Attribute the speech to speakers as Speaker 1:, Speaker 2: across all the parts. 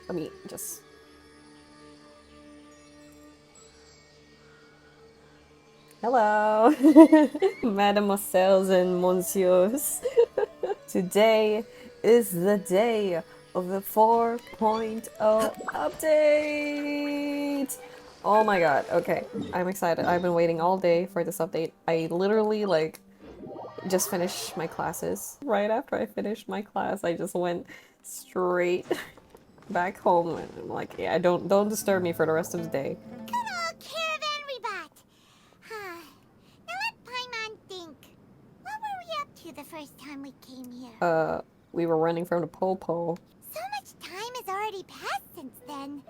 Speaker 1: Let me just... Hello, mademoiselles and monsieurs. Today is the day of the 4.0 update! Oh my god, okay. I'm excited. I've been waiting all day for this update. I literally, like, just finished my classes. Right after I finished my class, I just went straight back home and I'm like, yeah, don't disturb me for the rest of the day.
Speaker 2: Good old caravan rebat. Now let Paimon think. What were we up to the first time we came here?
Speaker 1: We were running from the Popo.
Speaker 2: So much time has already passed since then.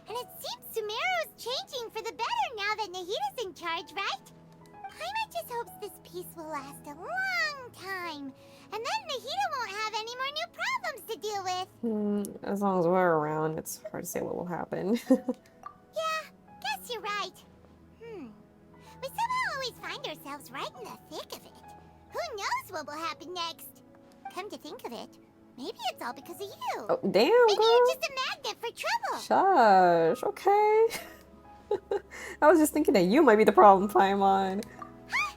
Speaker 2: And it seems Sumeru's changing for the better now that Nahita's in charge, right? Paimon just hopes this peace will last a long time. And then Nahita won't have any more new problems to deal with.
Speaker 1: As long as we're around, it's hard to say what will happen.
Speaker 2: Yeah, guess you're right. We somehow always find ourselves right in the thick of it. Who knows what will happen next? Come to think of it, maybe it's all because of you.
Speaker 1: Oh, damn,
Speaker 2: Maybe
Speaker 1: girl.
Speaker 2: you're just a magnet for trouble.
Speaker 1: Shush, okay. I was just thinking that you might be the problem, Paimon.
Speaker 2: Huh?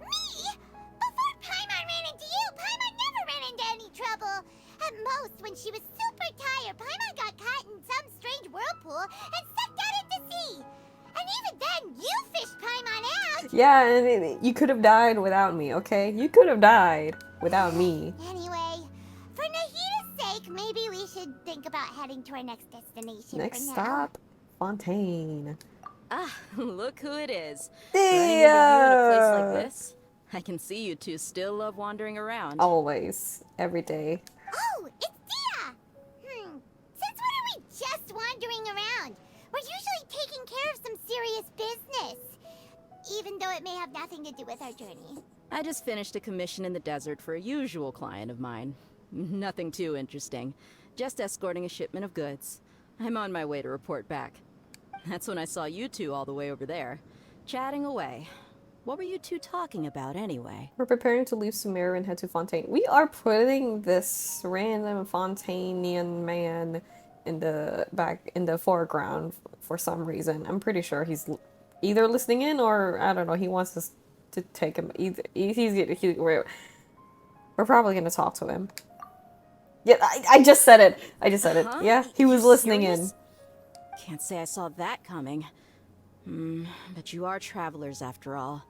Speaker 2: Me? Before Paimon ran into you, Paimon never ran into any trouble. At most, when she was super tired, Paimon got caught in some strange whirlpool and sucked out into sea. And even then, you fished Paimon out.
Speaker 1: Yeah, and you could have died without me, okay? You could have died without me.
Speaker 2: Anyway, for Nahita's sake, maybe we should think about heading to our next destination
Speaker 1: Next
Speaker 2: for now.
Speaker 1: stop, Fontaine.
Speaker 3: Ah, look who it is. Running into you in a place like this. I can see you two still love wandering around.
Speaker 1: Always, every day.
Speaker 2: Oh, it's Dia! Since when are we just wandering around? We're usually taking care of some serious business. Even though it may have nothing to do with our journey.
Speaker 3: I just finished a commission in the desert for a usual client of mine. Nothing too interesting. Just escorting a shipment of goods. I'm on my way to report back. That's when I saw you two all the way over there, chatting away. What were you two talking about anyway?
Speaker 1: We're preparing to leave Sumeru and head to Fontaine. We are putting this random Fontainian man in the foreground for some reason. I'm pretty sure he's either listening in or I don't know. He wants us to take him. We're probably gonna talk to him. Yeah, I just said it. I just said it.
Speaker 3: Huh?
Speaker 1: Yeah, he was
Speaker 3: You're
Speaker 1: listening
Speaker 3: serious?
Speaker 1: in.
Speaker 3: Can't say I saw that coming. But you are travelers after all.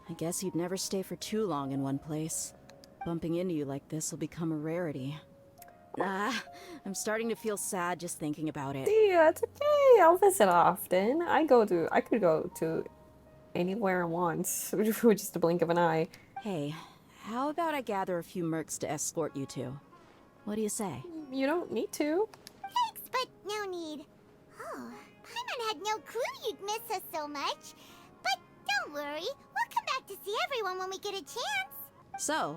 Speaker 3: I guess you'd never stay for too long in one place. Bumping into you like this will become a rarity. I'm starting to feel sad just thinking about it.
Speaker 1: Yeah, it's okay. I'll visit often. I could go to anywhere I want with just a blink of an eye.
Speaker 3: Hey, how about I gather a few mercs to escort you two? What do you say?
Speaker 1: You don't need to.
Speaker 2: Thanks, but no need. Oh, Paimon had no clue you'd miss us so much. But don't worry, we'll come back to see everyone when we get a chance.
Speaker 3: So,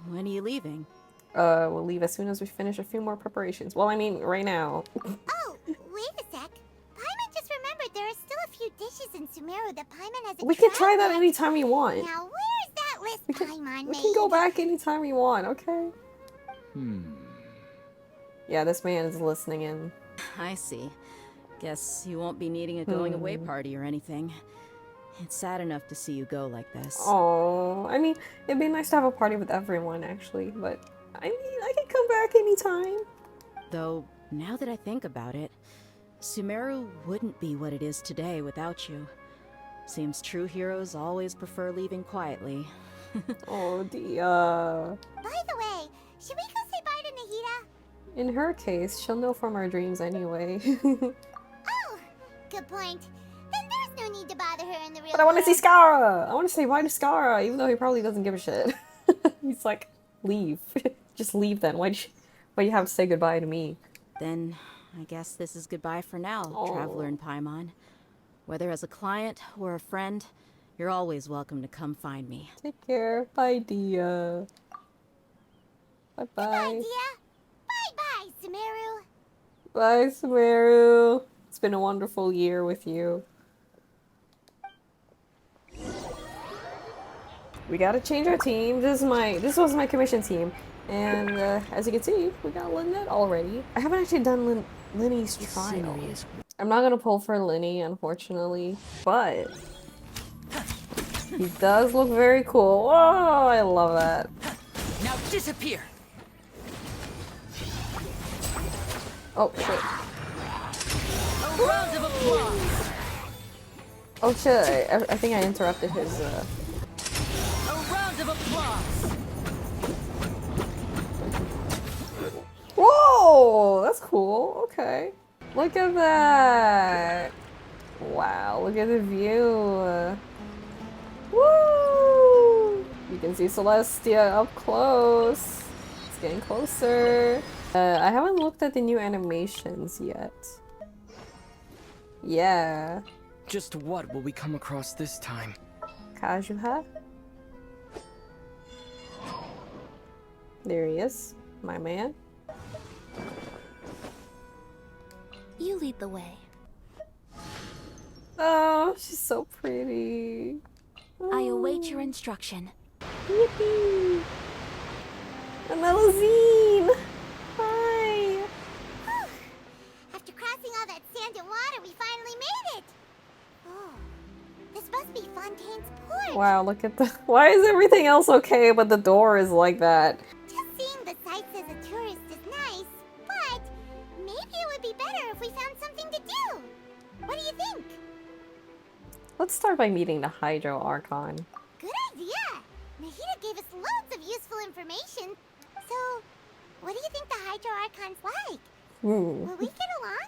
Speaker 3: when are you leaving?
Speaker 1: We'll leave as soon as we finish a few more preparations. Well, I mean, right now.
Speaker 2: Oh, wait a sec. Paimon just remembered there are still a few dishes in Sumeru that Paimon hasn't
Speaker 1: We can try
Speaker 2: tried
Speaker 1: that
Speaker 2: yet.
Speaker 1: anytime we want.
Speaker 2: Now, where's that list Paimon
Speaker 1: We
Speaker 2: made?
Speaker 1: can go back anytime we want, okay? Yeah, this man is listening in.
Speaker 3: I see. Guess you won't be needing a going away party or anything. It's sad enough to see you go like this.
Speaker 1: Oh, I mean, it'd be nice to have a party with everyone, actually. But, I mean, I can come back anytime.
Speaker 3: Though, now that I think about it, Sumeru wouldn't be what it is today without you. Seems true heroes always prefer leaving quietly.
Speaker 1: Oh, dear.
Speaker 2: By the way, should we go say bye to Nahita?
Speaker 1: In her case, she'll know from our dreams anyway.
Speaker 2: Oh, good point. Then there's no need to bother her in the real
Speaker 1: But I want to see
Speaker 2: world.
Speaker 1: Skara! I want to say bye to Skara, even though he probably doesn't give a shit. He's like, leave. Just leave then. Why do you have to say goodbye to me?
Speaker 3: Then, I guess this is goodbye for now,
Speaker 1: Oh.
Speaker 3: Traveler and Paimon. Whether as a client or a friend, you're always welcome to come find me.
Speaker 1: Take care. Bye, Dia. Bye-bye.
Speaker 2: Bye, Dia. Bye-bye, Sumeru.
Speaker 1: Bye, Sumeru. It's been a wonderful year with you. We gotta change our team. This was my commission team. And as you can see, we got Lynette already. I haven't actually done Linny's
Speaker 4: The
Speaker 1: trial.
Speaker 4: scenery is
Speaker 1: I'm not gonna pull for Linny, unfortunately, but he does look very cool. Oh, I love that.
Speaker 4: now disappear.
Speaker 1: Oh shit.
Speaker 4: A round of applause.
Speaker 1: Oh shit. I think I interrupted his.
Speaker 4: A round of applause.
Speaker 1: Whoa, that's cool. Okay. Look at that. Wow, look at the view. Woo! You can see Celestia up close. It's getting closer. I haven't looked at the new animations yet. Yeah.
Speaker 5: Just what will we come across this time?
Speaker 1: Kazuha? There he is. My man.
Speaker 6: You lead the way.
Speaker 1: Oh, she's so pretty.
Speaker 6: I await your instruction.
Speaker 1: Yippee! Amelazine! Hi!
Speaker 2: After crossing all that sand and water, we finally made it! Oh, this must be Fontaine's port.
Speaker 1: Wow, look at the. Why is everything else okay, but the door is like that?
Speaker 2: Just seeing the sights as a tourist is nice, but maybe it would be better if we found something to do. What do you think?
Speaker 1: Let's start by meeting the Hydro Archon.
Speaker 2: Good idea! Nahida gave us loads of useful information. So, what do you think the Hydro Archon's like? Will we get along?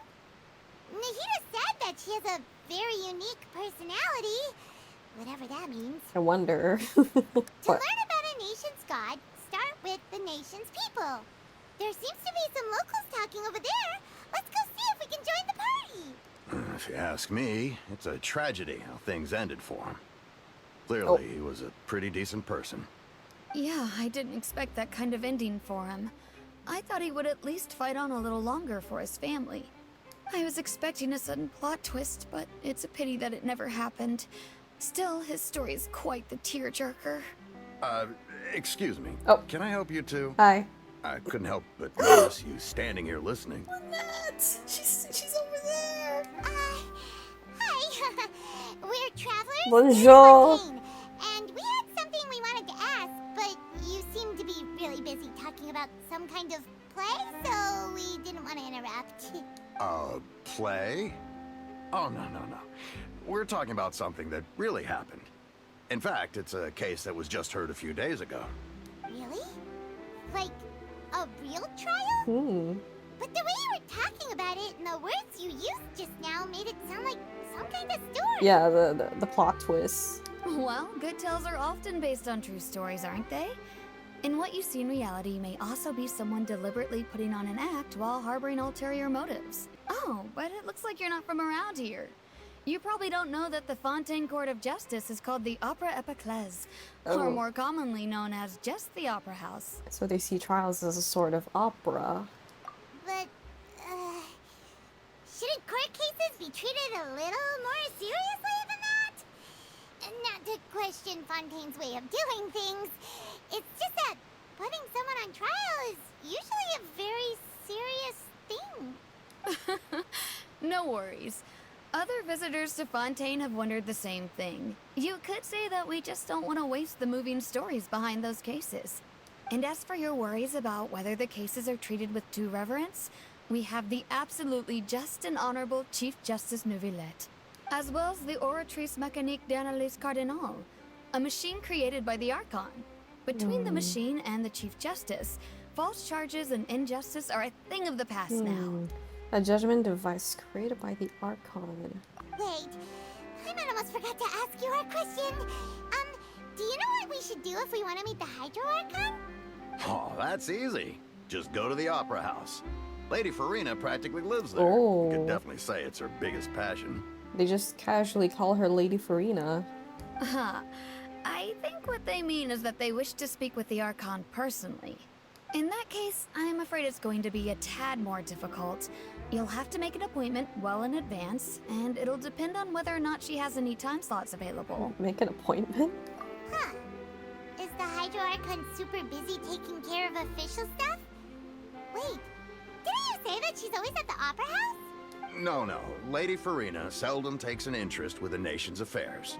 Speaker 2: Nahida said that she has a very unique personality. Whatever that means.
Speaker 1: I wonder.
Speaker 2: To
Speaker 1: What?
Speaker 2: learn about a nation's god, start with the nation's people. There seems to be some locals talking over there. Let's go see if we can join the party.
Speaker 7: If you ask me, it's a tragedy how things ended for him. Clearly,
Speaker 1: Oh.
Speaker 7: he was a pretty decent person.
Speaker 8: Yeah, I didn't expect that kind of ending for him. I thought he would at least fight on a little longer for his family. I was expecting a sudden plot twist, but it's a pity that it never happened. Still, his story is quite the tearjerker.
Speaker 7: Excuse me.
Speaker 1: Oh.
Speaker 7: Can I help you too?
Speaker 1: Hi.
Speaker 7: I couldn't help but notice you standing here listening.
Speaker 1: She's over there.
Speaker 2: Hi. We're travelers.
Speaker 1: Bonjour.
Speaker 2: in Fontaine, and we had something we wanted to ask, but you seem to be really busy talking about some kind of play, so we didn't want to interrupt.
Speaker 7: Play? Oh, no. We're talking about something that really happened. In fact, it's a case that was just heard a few days ago.
Speaker 2: Really? Like a real trial? But the way you were talking about it and the words you used just now made it sound like some kind of story.
Speaker 1: Yeah, the plot twist.
Speaker 8: Well, good tales are often based on true stories, aren't they? And what you see in reality may also be someone deliberately putting on an act while harboring ulterior motives. Oh, but it looks like you're not from around here. You probably don't know that the Fontaine Court of Justice is called the Opera Epiclese, or
Speaker 1: Oh.
Speaker 8: more commonly known as just the Opera House.
Speaker 1: So they see trials as a sort of opera.
Speaker 2: But, shouldn't court cases be treated a little more seriously than that? And not to question Fontaine's way of doing things, it's just that putting someone on trial is usually a very serious thing.
Speaker 8: No worries. Other visitors to Fontaine have wondered the same thing. You could say that we just don't want to waste the moving stories behind those cases. And as for your worries about whether the cases are treated with due reverence, we have the absolutely just and honorable Chief Justice Neuvillette, as well as the Oratrice Mécanique d'Analyse Cardinal, a machine created by the Archon. Between the machine and the Chief Justice, false charges and injustice are a thing of the past now.
Speaker 1: A judgment device created by the Archon.
Speaker 2: Wait, I might almost forgot to ask you our question. Do you know what we should do if we want to meet the Hydro Archon?
Speaker 7: Oh, that's easy. Just go to the Opera House. Lady Farina practically lives there.
Speaker 1: Oh.
Speaker 7: You could definitely say it's her biggest passion.
Speaker 1: They just casually call her Lady Farina.
Speaker 8: I think what they mean is that they wish to speak with the Archon personally. In that case, I'm afraid it's going to be a tad more difficult. You'll have to make an appointment well in advance, and it'll depend on whether or not she has any time slots available.
Speaker 1: Make an appointment?
Speaker 2: Huh. Is the Hydro Archon super busy taking care of official stuff? Wait, didn't you say that she's always at the Opera House?
Speaker 7: No, no. Lady Farina seldom takes an interest with the nation's affairs.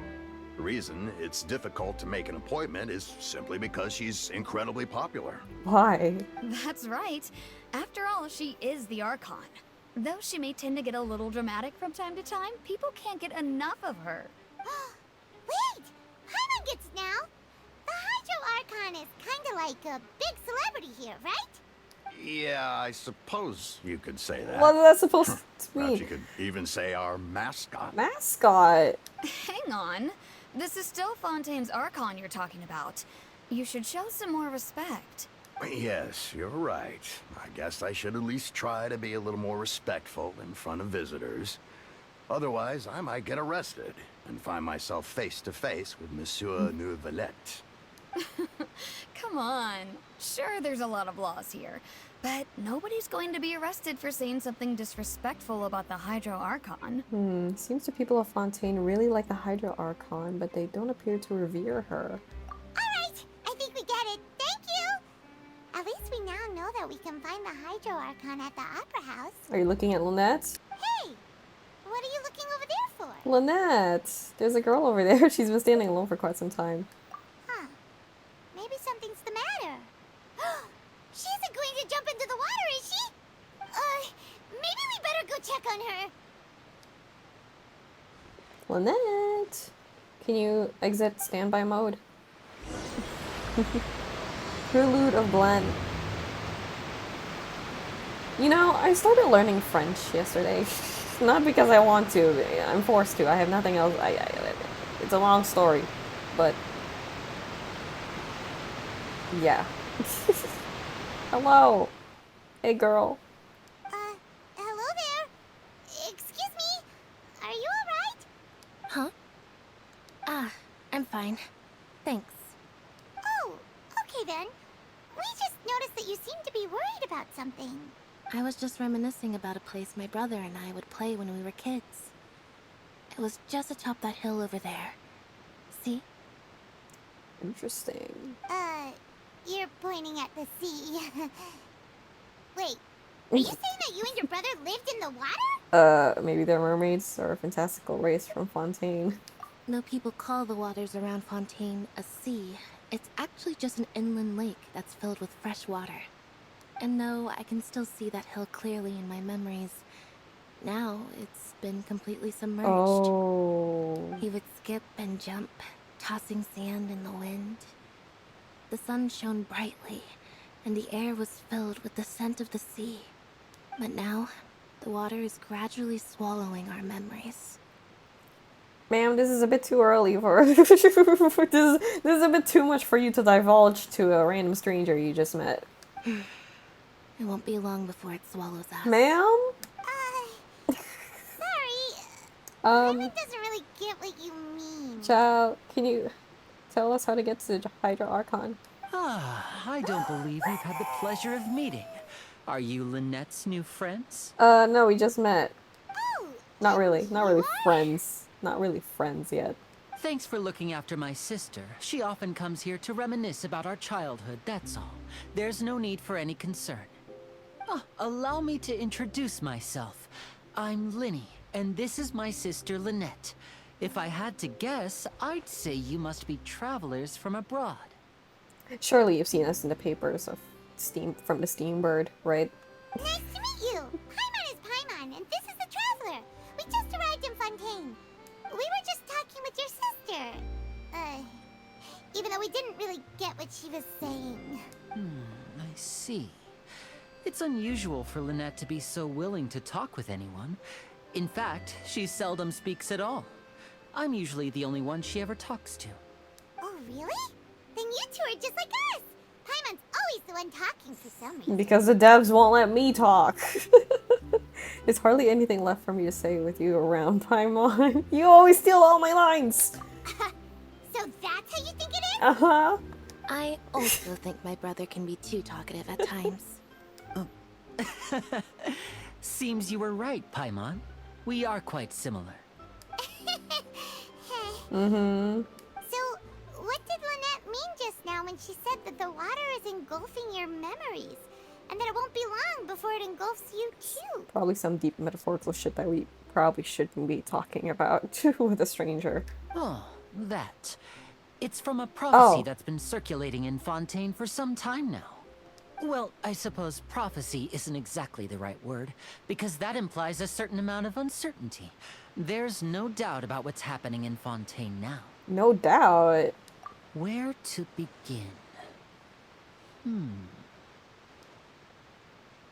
Speaker 7: The reason it's difficult to make an appointment is simply because she's incredibly popular.
Speaker 1: Why?
Speaker 8: That's right. After all, she is the Archon. Though she may tend to get a little dramatic from time to time, people can't get enough of her.
Speaker 2: Wait! Paimon gets now! The Hydro Archon is kinda like a big celebrity here, right?
Speaker 7: Yeah, I suppose you could say that.
Speaker 1: What is that supposed to
Speaker 7: Perhaps you
Speaker 1: mean?
Speaker 7: could even say our mascot.
Speaker 1: Mascot.
Speaker 8: Hang on. This is still Fontaine's Archon you're talking about. You should show some more respect.
Speaker 7: Yes, you're right. I guess I should at least try to be a little more respectful in front of visitors. Otherwise, I might get arrested and find myself face to face with Monsieur Neuvillette.
Speaker 8: Come on. Sure, there's a lot of laws here, but nobody's going to be arrested for saying something disrespectful about the Hydro Archon.
Speaker 1: Seems the people of Fontaine really like the Hydro Archon, but they don't appear to revere her.
Speaker 2: Alright, I think we get it. Thank you! At least we now know that we can find the Hydro Archon at the Opera House.
Speaker 1: Are you looking at Lynette?
Speaker 2: Hey! What are you looking over there for?
Speaker 1: Lynette! There's a girl over there. She's been standing alone for quite some time.
Speaker 2: Huh. Maybe something's the matter. She isn't going to jump into the water, is she? Maybe we better go check on her.
Speaker 1: Lynette! Can you exit standby mode? Prelude of Blend. You know, I started learning French yesterday. Not because I want to. I'm forced to. I have nothing else. It's a long story. But... yeah. Hello. Hey, girl.
Speaker 2: Hello there. Excuse me. Are you alright?
Speaker 6: Huh? Ah, I'm fine. Thanks.
Speaker 2: Oh, okay then. We just noticed that you seem to be worried about something.
Speaker 6: I was just reminiscing about a place my brother and I would play when we were kids. It was just atop that hill over there. See?
Speaker 1: Interesting.
Speaker 2: You're pointing at the sea. Wait, are you saying that you and your brother lived in the water?
Speaker 1: Maybe they're mermaids or a fantastical race from Fontaine.
Speaker 6: No people call the waters around Fontaine a sea. It's actually just an inland lake that's filled with fresh water. And no, I can still see that hill clearly in my memories. Now, it's been completely submerged.
Speaker 1: Oh.
Speaker 6: He would skip and jump, tossing sand in the wind. The sun shone brightly, and the air was filled with the scent of the sea. But now, the water is gradually swallowing our memories.
Speaker 1: Ma'am, this is a bit too early for... this is a bit too much for you to divulge to a random stranger you just met.
Speaker 6: It won't be long before it swallows us.
Speaker 1: Ma'am?
Speaker 2: Sorry. Paimon doesn't really get what you mean.
Speaker 1: Child, can you tell us how to get to the Hydro Archon?
Speaker 5: I don't believe we've had the pleasure of meeting. Are you Lynette's new friends?
Speaker 1: No, we just met.
Speaker 2: Oh,
Speaker 1: Not really
Speaker 2: what?
Speaker 1: friends. Not really friends yet.
Speaker 5: Thanks for looking after my sister. She often comes here to reminisce about our childhood, that's all. There's no need for any concern. Allow me to introduce myself. I'm Linny, and this is my sister Lynette. If I had to guess, I'd say you must be travelers from abroad.
Speaker 1: Surely you've seen us in the papers of from the Steambird, right?
Speaker 2: Nice to meet you. Paimon is Paimon, and this is the Traveler. We just arrived in Fontaine. We were just talking with your sister. Even though we didn't really get what she was saying.
Speaker 5: I see. It's unusual for Lynette to be so willing to talk with anyone. In fact, she seldom speaks at all. I'm usually the only one she ever talks to.
Speaker 2: Oh, really? Then you two are just like us. Paimon's always the one talking for some reason.
Speaker 1: Because the devs won't let me talk. There's hardly anything left for me to say with you around, Paimon. You always steal all my lines!
Speaker 2: So that's how you think it is?
Speaker 1: Uh-huh.
Speaker 6: I also think my brother can be too talkative at times.
Speaker 5: Seems you were right, Paimon. We are quite similar.
Speaker 1: Mm-hmm.
Speaker 2: So, what did Lynette mean just now when she said that the water is engulfing your memories? and that it won't be long before it engulfs you too.
Speaker 1: Probably some deep metaphorical shit that we probably shouldn't be talking about with a stranger.
Speaker 5: Oh, that. It's from a prophecy
Speaker 1: Oh.
Speaker 5: that's been circulating in Fontaine for some time now. Well, I suppose prophecy isn't exactly the right word, because that implies a certain amount of uncertainty. There's no doubt about what's happening in Fontaine now.
Speaker 1: No doubt.
Speaker 5: Where to begin?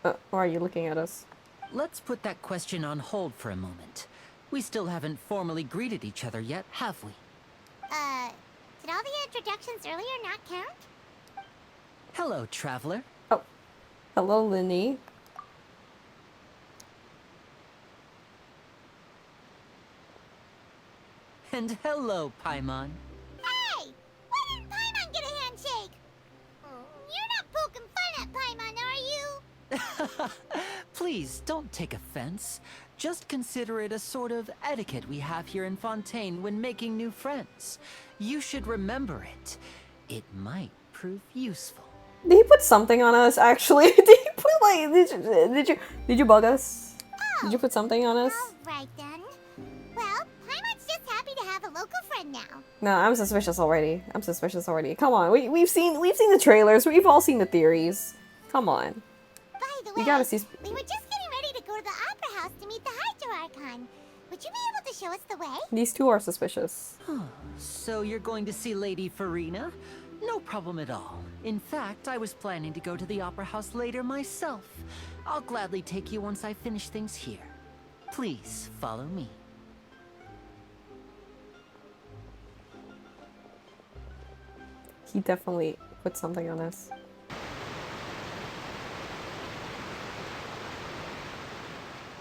Speaker 1: Why are you looking at us?
Speaker 5: Let's put that question on hold for a moment. We still haven't formally greeted each other yet, have we?
Speaker 2: Did all the introductions earlier not count?
Speaker 5: Hello, traveler.
Speaker 1: Oh. Hello, Linny.
Speaker 5: And hello, Paimon.
Speaker 2: Hey! Why didn't Paimon get a handshake? You're not poking fun at Paimon, are you?
Speaker 5: Please, don't take offense. Just consider it a sort of etiquette we have here in Fontaine when making new friends. You should remember it. It might prove useful.
Speaker 1: Did he put something on us, actually? Did he put, like, did you bug us? Did you put something on us?
Speaker 2: Alright then. Well, Paimon's just happy to have a local friend now.
Speaker 1: No, I'm suspicious already. I'm suspicious already. Come on, we've seen the trailers. We've all seen the theories. Come on.
Speaker 2: By the way,
Speaker 1: You gotta see.
Speaker 2: we were just getting ready to go to the Opera House to meet the Hydro Archon. Would you be able to show us the way?
Speaker 1: These two are suspicious.
Speaker 5: So you're going to see Lady Farina? No problem at all. In fact, I was planning to go to the Opera House later myself. I'll gladly take you once I finish things here. Please, follow me.
Speaker 1: He definitely put something on us.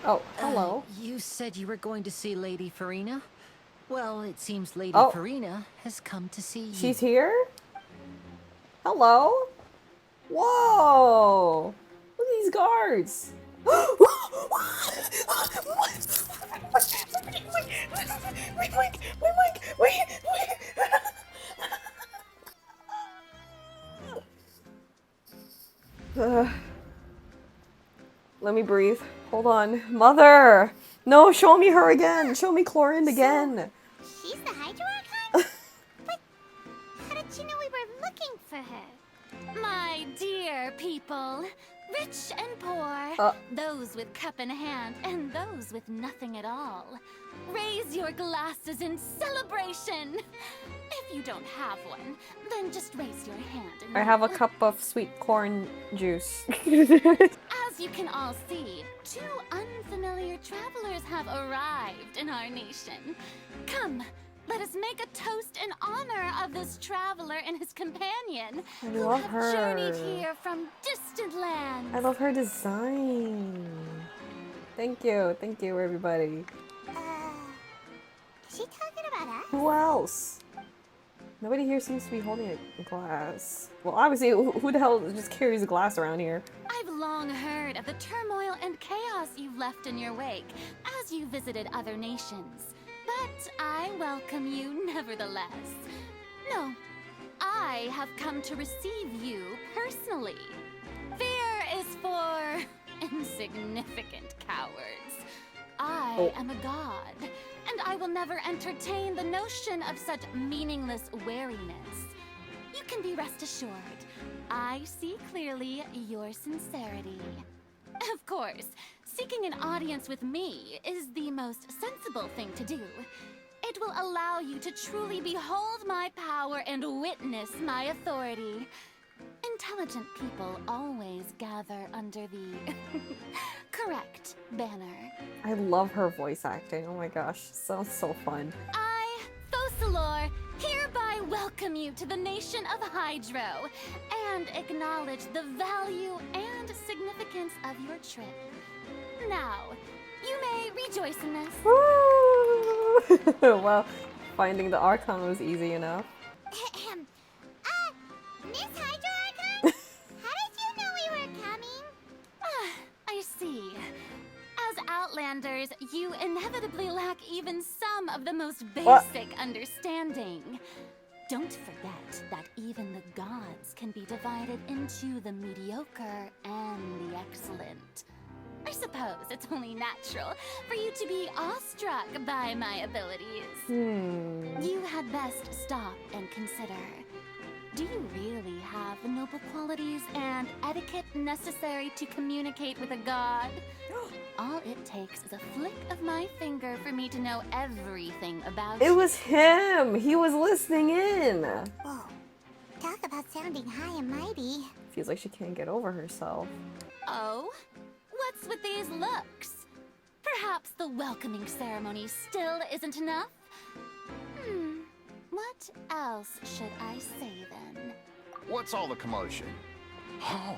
Speaker 1: Oh, hello.
Speaker 5: You said you were going to see Lady Farina? Well, it seems Lady
Speaker 1: Oh.
Speaker 5: Farina has come to see you.
Speaker 1: She's here? Hello? Whoa! Look at these guards! Let me breathe. Hold on. Mother! No, show me her again! Show me Chlorinde again!
Speaker 2: She's the Hydro Archon? But how did she know we were looking for her?
Speaker 9: My dear people, rich and poor, those with cup in hand and those with nothing at all, raise your glasses in celebration. If you don't have one, then just raise your hand. And
Speaker 1: I have a cup of sweet corn juice.
Speaker 9: As you can all see, two unfamiliar travelers have arrived in our nation. Come, let us make a toast in honor of this traveler and his companion
Speaker 1: I
Speaker 9: who
Speaker 1: love
Speaker 9: have
Speaker 1: her.
Speaker 9: journeyed here from distant lands.
Speaker 1: I love her design. Thank you everybody.
Speaker 2: Is she talking about us?
Speaker 1: Who else? Nobody here seems to be holding a glass. Well, obviously, who the hell just carries a glass around here?
Speaker 9: I've long heard of the turmoil and chaos you've left in your wake as you visited other nations. But I welcome you nevertheless. No, I have come to receive you personally. Fear is for insignificant cowards. I am a god, and I will never entertain the notion of such meaningless wariness. You can be rest assured, I see clearly your sincerity. Of course, seeking an audience with me is the most sensible thing to do. It will allow you to truly behold my power and witness my authority. Intelligent people always gather under the correct banner.
Speaker 1: I love her voice acting. Oh my gosh, sounds so fun.
Speaker 9: I, Thosalor, hereby welcome you to the nation of Hydro and acknowledge the value and significance of your trip. Now, you may rejoice in this.
Speaker 1: Woo! Well, finding the Archon was easy enough.
Speaker 2: Miss Hydro Archon? How did you know we were coming?
Speaker 9: I see. As Outlanders, you inevitably lack even some of the most basic understanding. Don't forget that even the gods can be divided into the mediocre and the excellent. I suppose it's only natural for you to be awestruck by my abilities. You had best stop and consider. Do you really have the noble qualities and etiquette necessary to communicate with a god? All it takes is a flick of my finger for me to know everything about
Speaker 1: It
Speaker 9: you.
Speaker 1: was him. He was listening in.
Speaker 2: Whoa. Talk about sounding high and mighty.
Speaker 1: Feels like she can't get over herself.
Speaker 9: Oh? What's with these looks? Perhaps the welcoming ceremony still isn't enough? What else should I say then?
Speaker 7: What's all the commotion? Oh,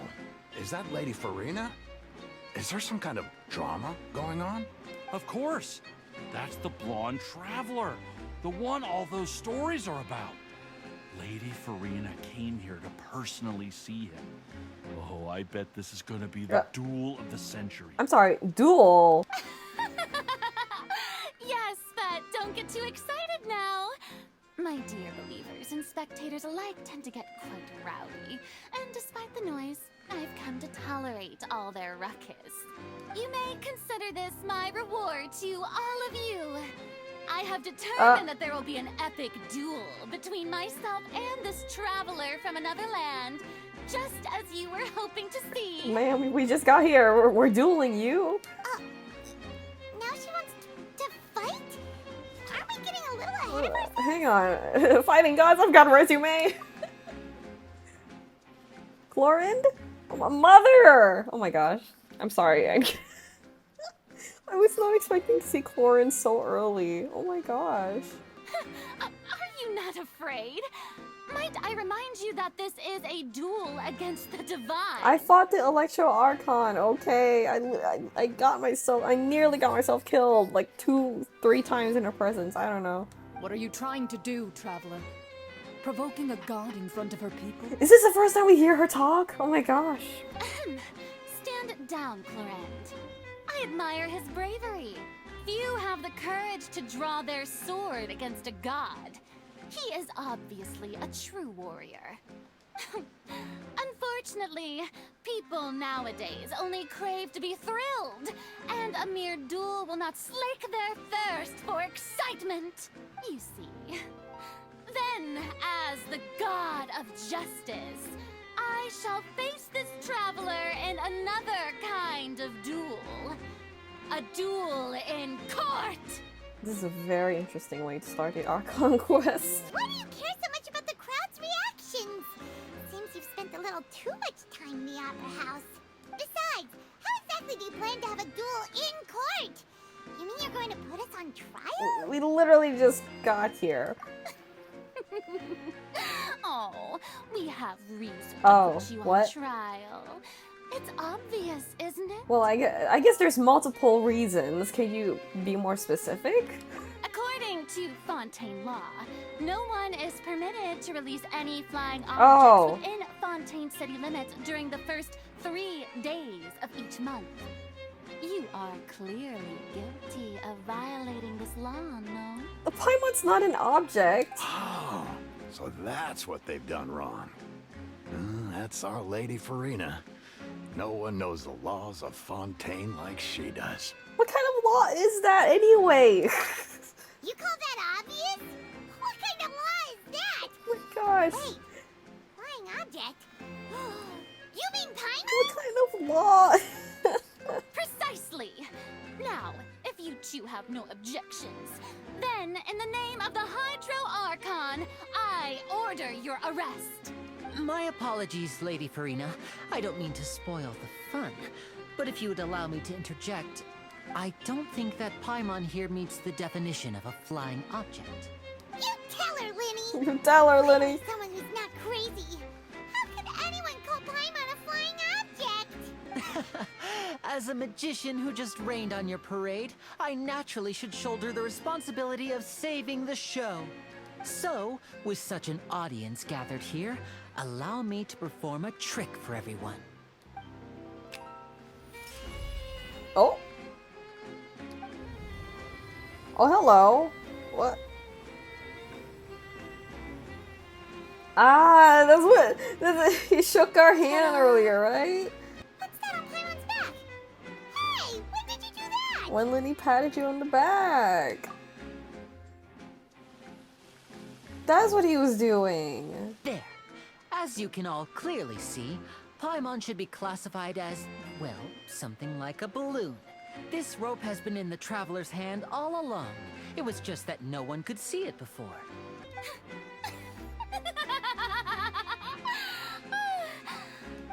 Speaker 7: is that Lady Farina? Is there some kind of drama going on?
Speaker 10: Of course. That's the blonde traveler. The one all those stories are about. Lady Farina came here to personally see him. Oh, I bet this is gonna be the duel of the century.
Speaker 1: I'm sorry, duel.
Speaker 9: Yes, but don't get too excited now. My dear believers and spectators alike tend to get quite rowdy, and despite the noise, I've come to tolerate all their ruckus. You may consider this my reward to all of you. I have determined that there will be an epic duel between myself and this traveler from another land, just as you were hoping to see.
Speaker 1: Ma'am, we just got here. We're dueling you.
Speaker 2: Now she wants to fight? Aren't we getting a little ahead of ourselves?
Speaker 1: Hang on. Fighting gods, I've got a resume. Chlorinde? Oh, my mother! Oh my gosh. I'm sorry. I was not expecting to see Chlorinde so early. Oh my gosh.
Speaker 9: Are you not afraid? Might I remind you that this is a duel against the divine?
Speaker 1: I fought the Electro Archon, okay? I nearly got myself killed like 2-3 times in her presence. I don't know.
Speaker 4: What are you trying to do, traveler? Provoking a god in front of her people?
Speaker 1: Is this the first time we hear her talk? Oh my gosh.
Speaker 9: Stand down, Chlorinde. I admire his bravery. Few have the courage to draw their sword against a god. He is obviously a true warrior. Unfortunately, people nowadays only crave to be thrilled, and a mere duel will not slake their thirst for excitement. You see. Then, as the god of justice, I shall face this traveler in another kind of duel. A duel in court!
Speaker 1: This is a very interesting way to start the Archon quest.
Speaker 2: Why do you care so much about the crowd's reactions? Seems you've spent a little too much time in the Opera House. Besides, how exactly do you plan to have a duel in court? You mean you're going to put us on trial?
Speaker 1: We literally just got here.
Speaker 9: Oh, we have reason to put you
Speaker 1: what?
Speaker 9: on trial. It's obvious, isn't it?
Speaker 1: Well, I guess there's multiple reasons. Can you be more specific?
Speaker 9: According to Fontaine law, no one is permitted to release any flying objects
Speaker 1: Oh.
Speaker 9: within Fontaine city limits during the first 3 days of each month. You are clearly guilty of violating this law, no?
Speaker 1: The Paimon's not an object.
Speaker 7: Oh, so that's what they've done wrong. That's our Lady Farina. No one knows the laws of Fontaine like she does.
Speaker 1: What kind of law is that anyway?
Speaker 2: You call that obvious? What kind of law is that?
Speaker 1: Oh my gosh.
Speaker 2: Wait, flying object? You mean
Speaker 1: What
Speaker 2: Paimon?
Speaker 1: kind of law?
Speaker 9: Precisely! Now, if you two have no objections, then in the name of the Hydro Archon, I order your arrest.
Speaker 5: My apologies, Lady Farina. I don't mean to spoil the fun. But if you would allow me to interject, I don't think that Paimon here meets the definition of a flying object.
Speaker 2: You tell her, Linny!
Speaker 1: You tell her, Linny.
Speaker 2: Someone who's not crazy. How could anyone call Paimon a flying object?
Speaker 5: As a magician who just rained on your parade, I naturally should shoulder the responsibility of saving the show. So, with such an audience gathered here, allow me to perform a trick for everyone.
Speaker 1: Oh. Oh, hello. What? Ah, he shook our hand earlier, right?
Speaker 2: What's that on Paimon's back? Hey, when did you do that?
Speaker 1: When Lenny patted you on the back. That's what he was doing.
Speaker 5: There. As you can all clearly see, Paimon should be classified as, well, something like a balloon. This rope has been in the traveler's hand all along. It was just that no one could see it before.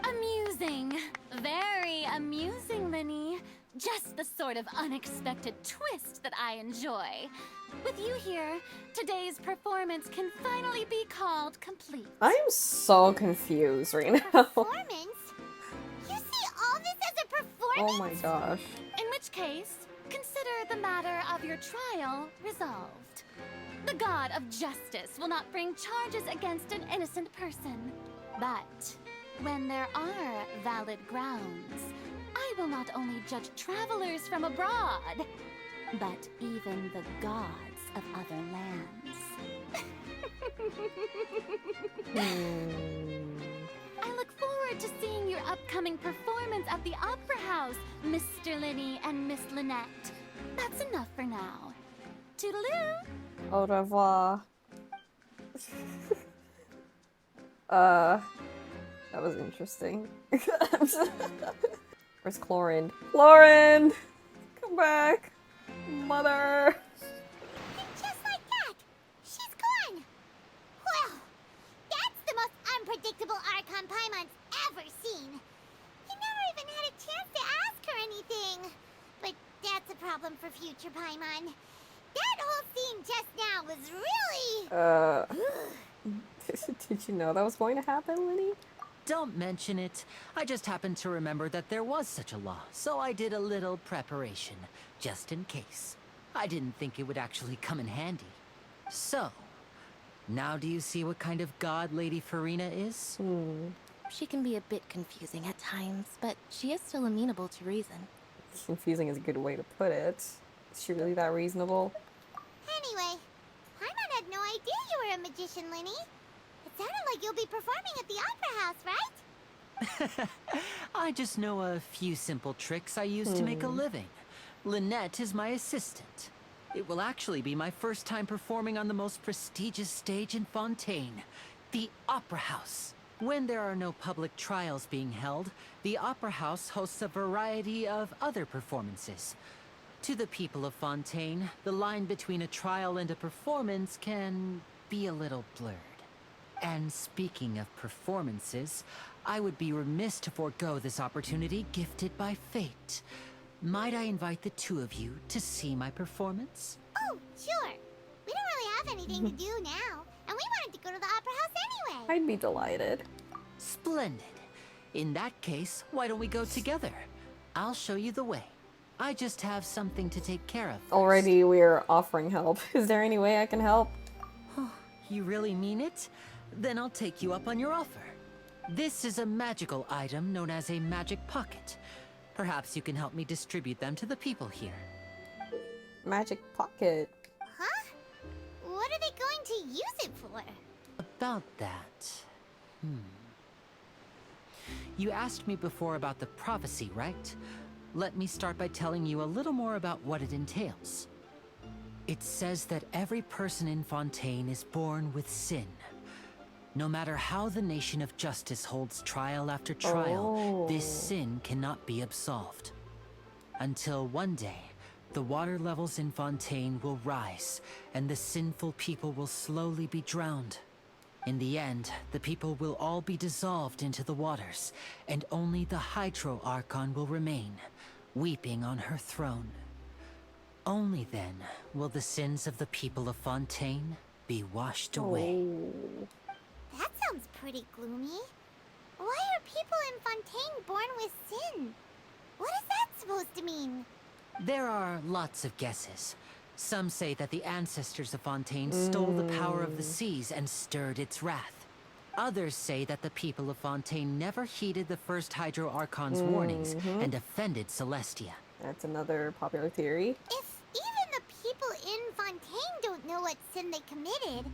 Speaker 9: Amusing. Very amusing, Linny. Just the sort of unexpected twist that I enjoy. With you here, today's performance can finally be called complete.
Speaker 1: I am so confused right now.
Speaker 2: Performance? You see all this as a performance?
Speaker 1: Oh my gosh.
Speaker 9: In which case, consider the matter of your trial resolved. The god of justice will not bring charges against an innocent person. But when there are valid grounds, I will not only judge travelers from abroad, but even the gods of other lands. I look forward to seeing your upcoming performance at the Opera House, Mr. Linny and Miss Lynette. That's enough for now. Toodaloo!
Speaker 1: Au revoir. That was interesting. Where's Chlorine? Chlorine! Come back! Mother!
Speaker 2: And just like that, she's gone. Well, that's the most unpredictable Archon Paimon's ever seen. He never even had a chance to ask her anything. But that's a problem for future Paimon. That whole scene just now was really...
Speaker 1: Did you know that was going to happen, Linny?
Speaker 5: Don't mention it. I just happened to remember that there was such a law, so I did a little preparation, just in case. I didn't think it would actually come in handy. So, now do you see what kind of god Lady Farina is?
Speaker 6: She can be a bit confusing at times, but she is still amenable to reason.
Speaker 1: Confusing is a good way to put it. Is she really that reasonable?
Speaker 2: Anyway, Paimon had no idea you were a magician, Linny. It sounded like you'll be performing at the Opera House, right?
Speaker 5: I just know a few simple tricks I use to make a living. Lynette is my assistant. It will actually be my first time performing on the most prestigious stage in Fontaine, the Opera House. When there are no public trials being held, the Opera House hosts a variety of other performances. To the people of Fontaine, the line between a trial and a performance can be a little blurred. And speaking of performances, I would be remiss to forego this opportunity gifted by fate. Might I invite the two of you to see my performance?
Speaker 2: Oh, sure. We don't really have anything to do now, and we wanted to go to the Opera House anyway.
Speaker 1: I'd be delighted.
Speaker 5: Splendid. In that case, why don't we go together? I'll show you the way. I just have something to take care of first.
Speaker 1: Already we're offering help. Is there any way I can help?
Speaker 5: You really mean it? Then I'll take you up on your offer. This is a magical item known as a magic pocket. Perhaps you can help me distribute them to the people here.
Speaker 1: Magic pocket.
Speaker 2: Huh? What are they going to use it for?
Speaker 5: About that... You asked me before about the prophecy, right? Let me start by telling you a little more about what it entails. It says that every person in Fontaine is born with sin. No matter how the nation of justice holds trial after trial, this sin cannot be absolved. Until one day, the water levels in Fontaine will rise, and the sinful people will slowly be drowned. In the end, the people will all be dissolved into the waters, and only the Hydro Archon will remain, weeping on her throne. Only then will the sins of the people of Fontaine be washed away.
Speaker 2: That sounds pretty gloomy. Why are people in Fontaine born with sin? What is that supposed to mean?
Speaker 5: There are lots of guesses. Some say that the ancestors of Fontaine stole the power of the seas and stirred its wrath. Others say that the people of Fontaine never heeded the first Hydro Archon's warnings and offended Celestia.
Speaker 1: That's another popular theory.
Speaker 2: If even the people in Fontaine don't know what sin they committed,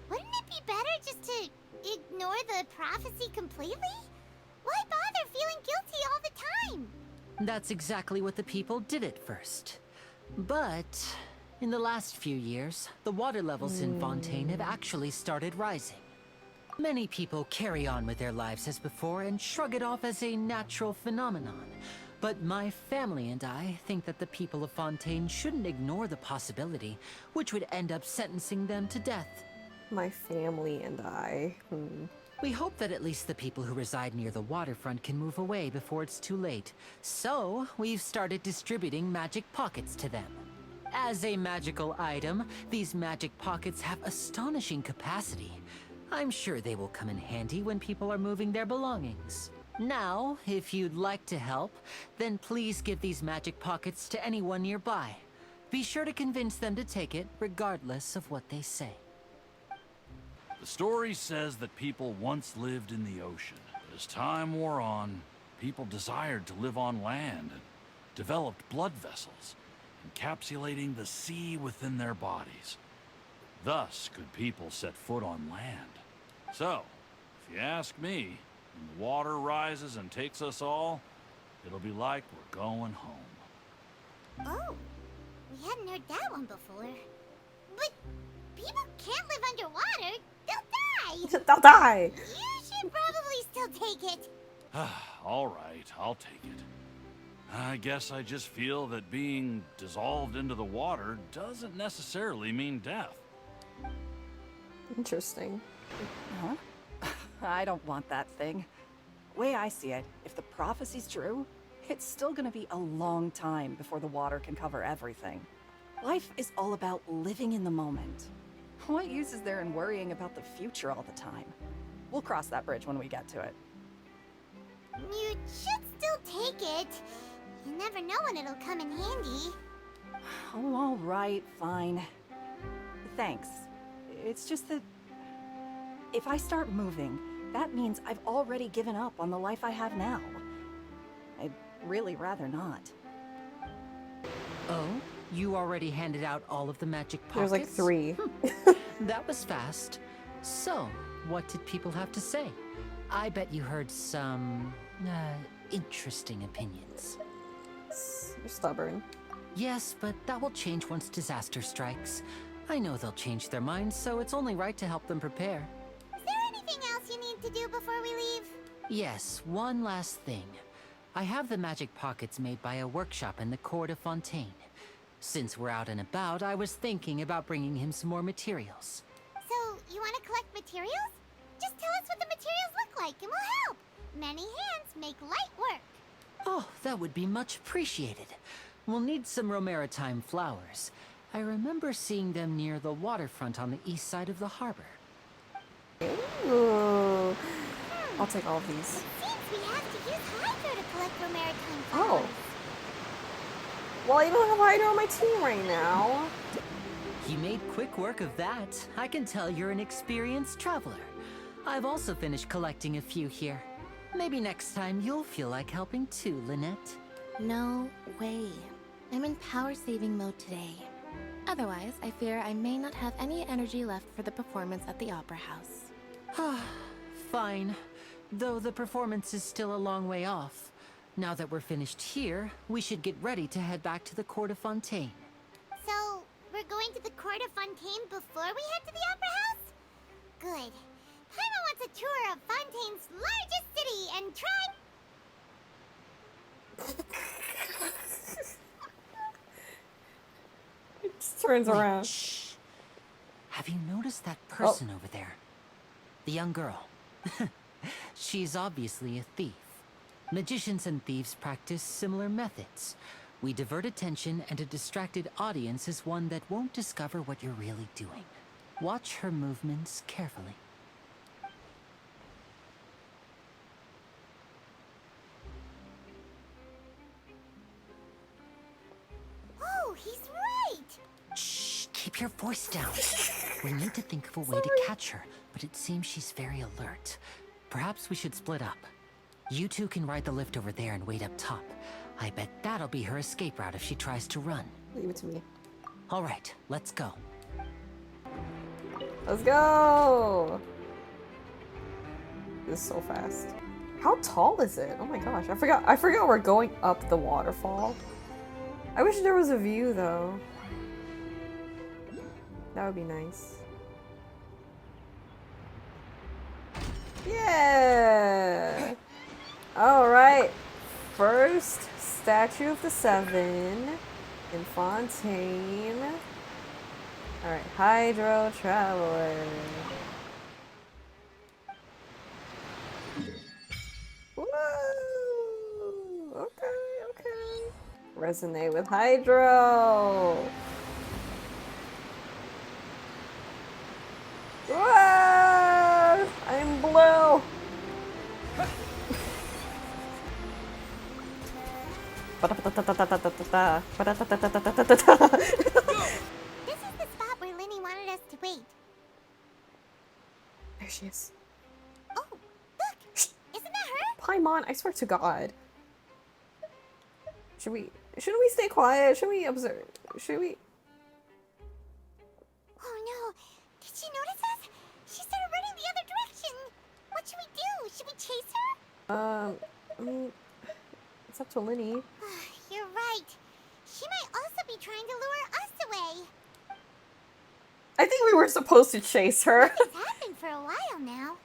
Speaker 2: Wouldn't it be better just to ignore the prophecy completely? Why bother feeling guilty all the time?
Speaker 5: That's exactly what the people did at first. But in the last few years, the water levels in Fontaine have actually started rising. Many people carry on with their lives as before and shrug it off as a natural phenomenon. But my family and I think that the people of Fontaine shouldn't ignore the possibility, which would end up sentencing them to death.
Speaker 1: My family and I.
Speaker 5: We hope that at least the people who reside near the waterfront can move away before it's too late. So, we've started distributing magic pockets to them. As a magical item, these magic pockets have astonishing capacity. I'm sure they will come in handy when people are moving their belongings. Now, if you'd like to help, then please give these magic pockets to anyone nearby. Be sure to convince them to take it, regardless of what they say.
Speaker 10: The story says that people once lived in the ocean. But as time wore on, people desired to live on land and developed blood vessels, encapsulating the sea within their bodies. Thus could people set foot on land. So, if you ask me, when the water rises and takes us all, it'll be like we're going home.
Speaker 2: Oh, we hadn't heard that one before. But people can't live underwater. They'll die.
Speaker 1: They'll die.
Speaker 2: You should probably still take it.
Speaker 10: All right, I'll take it. I guess I just feel that being dissolved into the water doesn't necessarily mean death.
Speaker 1: Interesting.
Speaker 11: Huh? I don't want that thing. Way I see it, if the prophecy's true, it's still gonna be a long time before the water can cover everything. Life is all about living in the moment. What use is there in worrying about the future all the time? We'll cross that bridge when we get to it.
Speaker 2: You should still take it. You never know when it'll come in handy.
Speaker 11: Oh, all right, fine. Thanks. It's just that if I start moving, that means I've already given up on the life I have now. I'd really rather not.
Speaker 5: Oh? You already handed out all of the magic
Speaker 1: There's
Speaker 5: pockets?
Speaker 1: like 3.
Speaker 5: That was fast. So, what did people have to say? I bet you heard some, interesting opinions.
Speaker 1: You're stubborn.
Speaker 5: Yes, but that will change once disaster strikes. I know they'll change their minds, so it's only right to help them prepare.
Speaker 2: Is there anything else you need to do before we leave?
Speaker 5: Yes, one last thing. I have the magic pockets made by a workshop in the court of Fontaine. Since we're out and about, I was thinking about bringing him some more materials.
Speaker 2: So, you want to collect materials? Just tell us what the materials look like and we'll help. Many hands make light work.
Speaker 5: Oh, that would be much appreciated. We'll need some Romaritime flowers. I remember seeing them near the waterfront on the east side of the harbor.
Speaker 1: Ooh. I'll take all of these.
Speaker 2: It seems we have to use Hydro to collect Romaritime
Speaker 1: Oh.
Speaker 2: flowers.
Speaker 1: Well, I don't have Hydro on my team right now.
Speaker 5: You made quick work of that. I can tell you're an experienced traveler. I've also finished collecting a few here. Maybe next time you'll feel like helping too, Lynette.
Speaker 6: No way. I'm in power-saving mode today. Otherwise, I fear I may not have any energy left for the performance at the Opera House.
Speaker 5: Fine. Though the performance is still a long way off. Now that we're finished here, we should get ready to head back to the court of Fontaine.
Speaker 2: So, we're going to the court of Fontaine before we head to the Opera House? Good. Paimon wants a tour of Fontaine's largest city and try...
Speaker 1: It just turns around.
Speaker 5: Shh. Have you noticed that person over there? The young girl. She's obviously a thief. Magicians and thieves practice similar methods. We divert attention, and a distracted audience is one that won't discover what you're really doing. Watch her movements carefully.
Speaker 2: Oh, he's right!
Speaker 5: Shh, keep your voice down. We need to think of a way to catch her, but it seems she's very alert. Perhaps we should split up. You two can ride the lift over there and wait up top. I bet that'll be her escape route if she tries to run.
Speaker 1: Leave it to me.
Speaker 5: All right, let's go.
Speaker 1: Let's go! This is so fast. How tall is it? Oh my gosh, I forgot we're going up the waterfall. I wish there was a view though. That would be nice. Yeah! Alright. First statue of the 7 in Fontaine. Alright, Hydro Traveler. Whoa! Okay. Resonate with Hydro! Whoa! I'm blue!
Speaker 2: This is the spot where Linny wanted us to wait.
Speaker 1: There she is.
Speaker 2: Oh, look! Isn't that her?
Speaker 1: Paimon, I swear to God. Shouldn't we stay quiet? Should we observe? Should we?
Speaker 2: Oh no! Did she notice us? She started running the other direction! What should we do? Should we chase her?
Speaker 1: I mean, it's up to Linny.
Speaker 2: You're right. She might also be trying to lure us away.
Speaker 1: I think we were supposed to chase her.
Speaker 2: It's happened for a while now.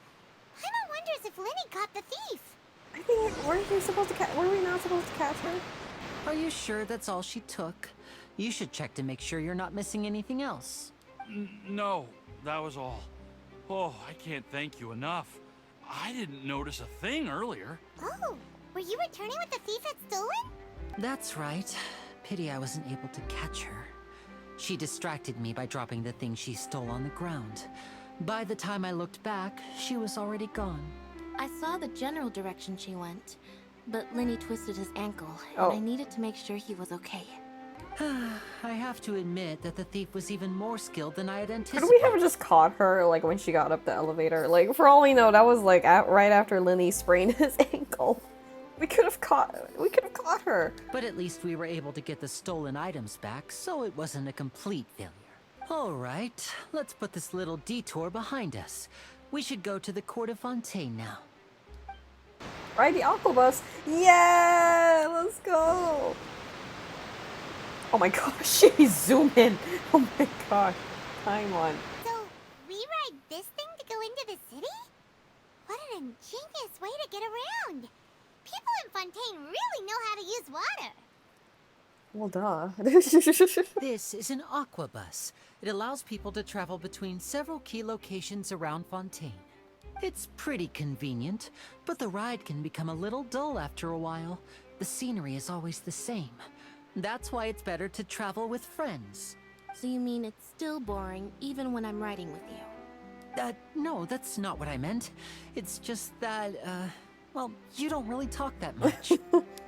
Speaker 2: Paimon wonders if Linny caught the thief.
Speaker 1: I think weren't we supposed to were we not supposed to catch her?
Speaker 5: Are you sure that's all she took? You should check to make sure you're not missing anything else.
Speaker 10: No, that was all. Oh, I can't thank you enough. I didn't notice a thing earlier.
Speaker 2: Oh, were you returning what the thief had stolen?
Speaker 5: That's right. Pity I wasn't able to catch her. She distracted me by dropping the thing she stole on the ground. By the time I looked back, she was already gone.
Speaker 6: I saw the general direction she went, but Linny twisted his ankle,
Speaker 1: Oh.
Speaker 6: and I needed to make sure he was okay.
Speaker 5: I have to admit that the thief was even more skilled than I had anticipated.
Speaker 1: Could we have just caught her like when she got up the elevator? Like for all we know, that was like right after Linny sprained his ankle. We could have caught her.
Speaker 5: But at least we were able to get the stolen items back, so it wasn't a complete failure. All right, let's put this little detour behind us. We should go to the court of Fontaine now.
Speaker 1: Ride the aquabus. Yeah, let's go. Oh my gosh, she's zooming. Oh my gosh. Paimon.
Speaker 2: So, we ride this thing to go into the city? What an ingenious way to get around. People in Fontaine really know how to use water.
Speaker 1: Well, duh.
Speaker 5: This is an aquabus. It allows people to travel between several key locations around Fontaine. It's pretty convenient, but the ride can become a little dull after a while. The scenery is always the same. That's why it's better to travel with friends.
Speaker 6: So you mean it's still boring even when I'm riding with you?
Speaker 5: No, that's not what I meant. It's just that, well, you don't really talk that much.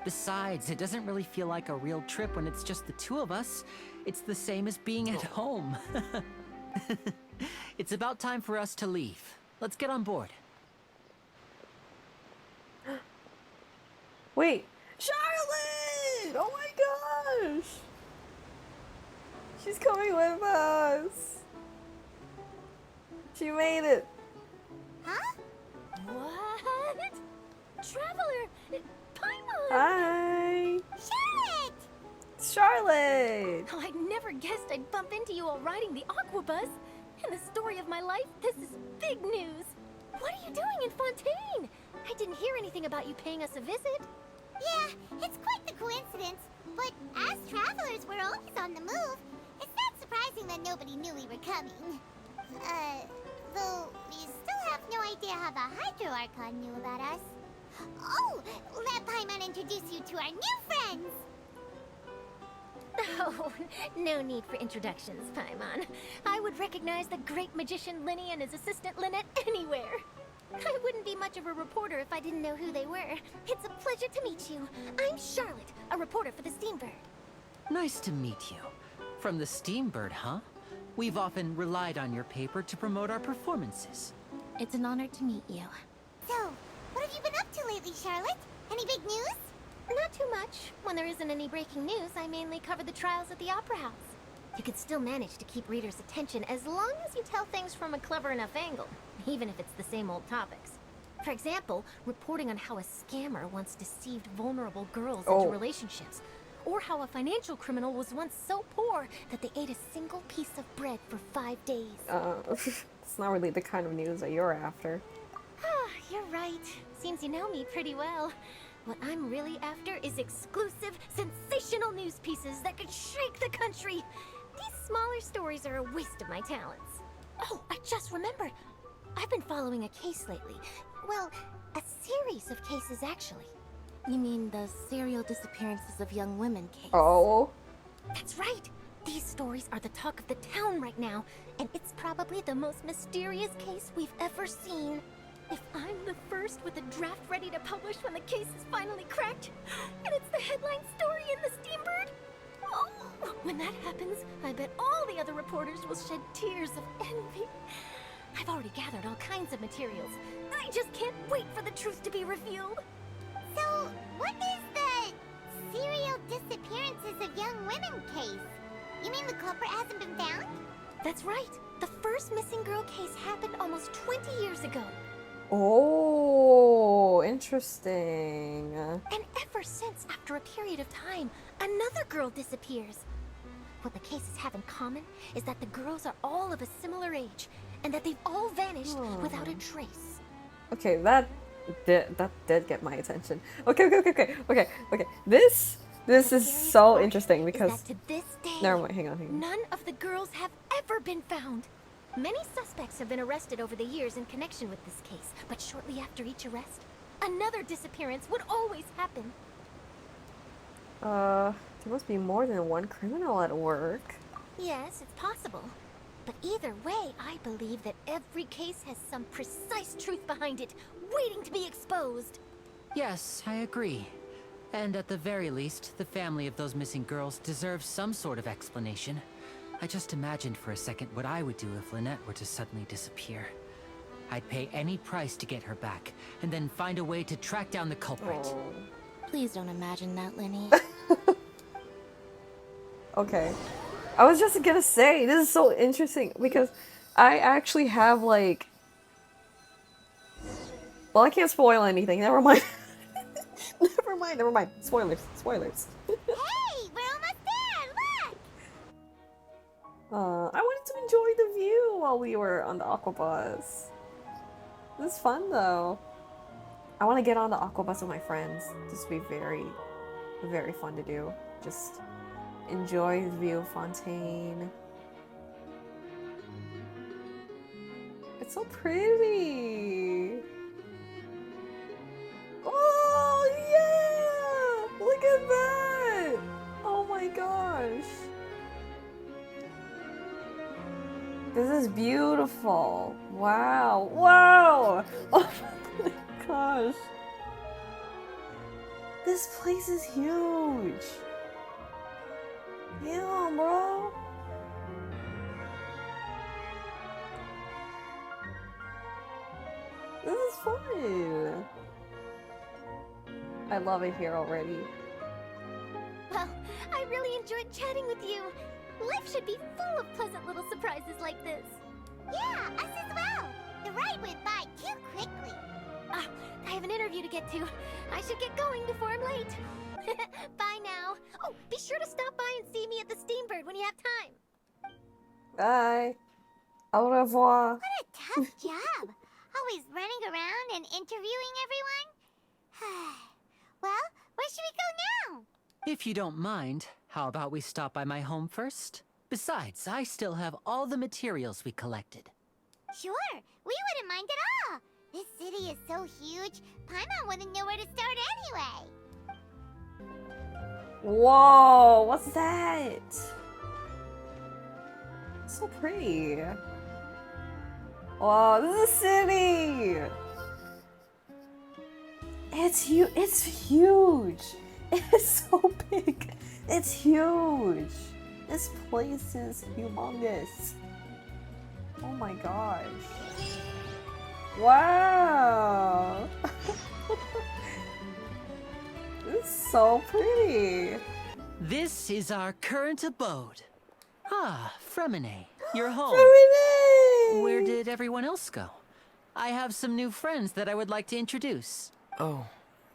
Speaker 5: Besides, it doesn't really feel like a real trip when it's just the two of us. It's the same as being at home. It's about time for us to leave. Let's get on board.
Speaker 1: Wait, Charlotte! Oh my gosh! She's coming with us. She made it.
Speaker 2: Huh?
Speaker 9: What? Traveler! Paimon!
Speaker 1: Hi,
Speaker 2: Charlotte!
Speaker 1: Charlotte.
Speaker 9: Oh, I never guessed I'd bump into you while riding the aquabus. In the story of my life, this is big news. What are you doing in Fontaine? I didn't hear anything about you paying us a visit.
Speaker 2: Yeah, it's quite the coincidence. But as travelers, we're always on the move. It's not surprising that nobody knew we were coming. Though we still have no idea how the Hydro Archon knew about us. Oh, let Paimon introduce you to our new friends.
Speaker 9: Oh, no need for introductions, Paimon. I would recognize the great magician Linny and his assistant Lynette anywhere. I wouldn't be much of a reporter if I didn't know who they were. It's a pleasure to meet you. I'm Charlotte, a reporter for the Steambird.
Speaker 5: Nice to meet you. From the Steambird, huh? We've often relied on your paper to promote our performances.
Speaker 6: It's an honor to meet you.
Speaker 2: So, what have you been up to lately, Charlotte? Any big news?
Speaker 9: Not too much. When there isn't any breaking news, I mainly cover the trials at the Opera House.
Speaker 12: You can still manage to keep readers' attention as long as you tell things from a clever enough angle, even if it's the same old topics. For example, reporting on how a scammer once deceived vulnerable girls into relationships, or how a financial criminal was once so poor that they ate a single piece of bread for 5 days.
Speaker 1: It's not really the kind of news that you're after.
Speaker 12: Ah, you're right. Seems you know me pretty well. What I'm really after is exclusive, sensational news pieces that could shake the country. These smaller stories are a waste of my talents. Oh, I just remembered. I've been following a case lately. Well, a series of cases, actually.
Speaker 6: You mean the serial disappearances of young women case?
Speaker 1: Oh.
Speaker 12: That's right. These stories are the talk of the town right now, and it's probably the most mysterious case we've ever seen. If I'm the first with a draft ready to publish when the case is finally cracked, and it's the headline story in the Steambird, oh, when that happens, I bet all the other reporters will shed tears of envy. I've already gathered all kinds of materials. I just can't wait for the truth to be revealed.
Speaker 2: So, what is the serial disappearances of young women case? You mean the culprit hasn't been found?
Speaker 12: That's right. The first missing girl case happened almost 20 years ago.
Speaker 1: Oh, interesting.
Speaker 12: And ever since, after a period of time, another girl disappears. What the cases have in common is that the girls are all of a similar age, and that they've all vanished without a trace.
Speaker 1: Okay, that did get my attention. Okay. This is so interesting because
Speaker 12: to this day,
Speaker 1: never mind, hang on.
Speaker 12: None of the girls have ever been found. Many suspects have been arrested over the years in connection with this case, but shortly after each arrest, another disappearance would always happen.
Speaker 1: There must be more than one criminal at work.
Speaker 12: Yes, it's possible. But either way, I believe that every case has some precise truth behind it, waiting to be exposed.
Speaker 5: Yes, I agree. And at the very least, the family of those missing girls deserves some sort of explanation. I just imagined for a second what I would do if Lynette were to suddenly disappear. I'd pay any price to get her back, and then find a way to track down the culprit.
Speaker 1: Oh.
Speaker 6: Please don't imagine that, Lenny.
Speaker 1: Okay. I was just gonna say, this is so interesting because I actually have like... Well, I can't spoil anything, never mind. Never mind. Spoilers.
Speaker 2: Hey, we're almost there, look!
Speaker 1: I wanted to enjoy the view while we were on the aquabus. This is fun though. I want to get on the aquabus with my friends. This would be very, very fun to do. Just enjoy the view of Fontaine. It's so pretty. Oh yeah! Look at that! Oh my gosh. This is beautiful. Wow. Wow! Oh my gosh. This place is huge. Yeah, bro. This is fun. I love it here already.
Speaker 12: Well, I really enjoyed chatting with you. Life should be full of pleasant little surprises like this.
Speaker 2: Yeah, us as well. The ride went by too quickly.
Speaker 12: I have an interview to get to. I should get going before I'm late. Bye now. Oh, be sure to stop by and see me at the Steambird when you have time.
Speaker 1: Bye. Au revoir.
Speaker 2: What a tough job. Always running around and interviewing everyone. Well, where should we go now?
Speaker 5: If you don't mind, how about we stop by my home first? Besides, I still have all the materials we collected.
Speaker 2: Sure, we wouldn't mind at all. This city is so huge, Paimon wouldn't know where to start anyway.
Speaker 1: Whoa, what's that? So pretty. Wow, this is a city. It's huge. It's huge. It's so big. It's huge. This place is humongous. Oh my gosh. Wow. This is so pretty.
Speaker 5: This is our current abode. Ah, Fremine, you're home.
Speaker 1: Fremine!
Speaker 5: Where did everyone else go? I have some new friends that I would like to introduce.
Speaker 13: Oh,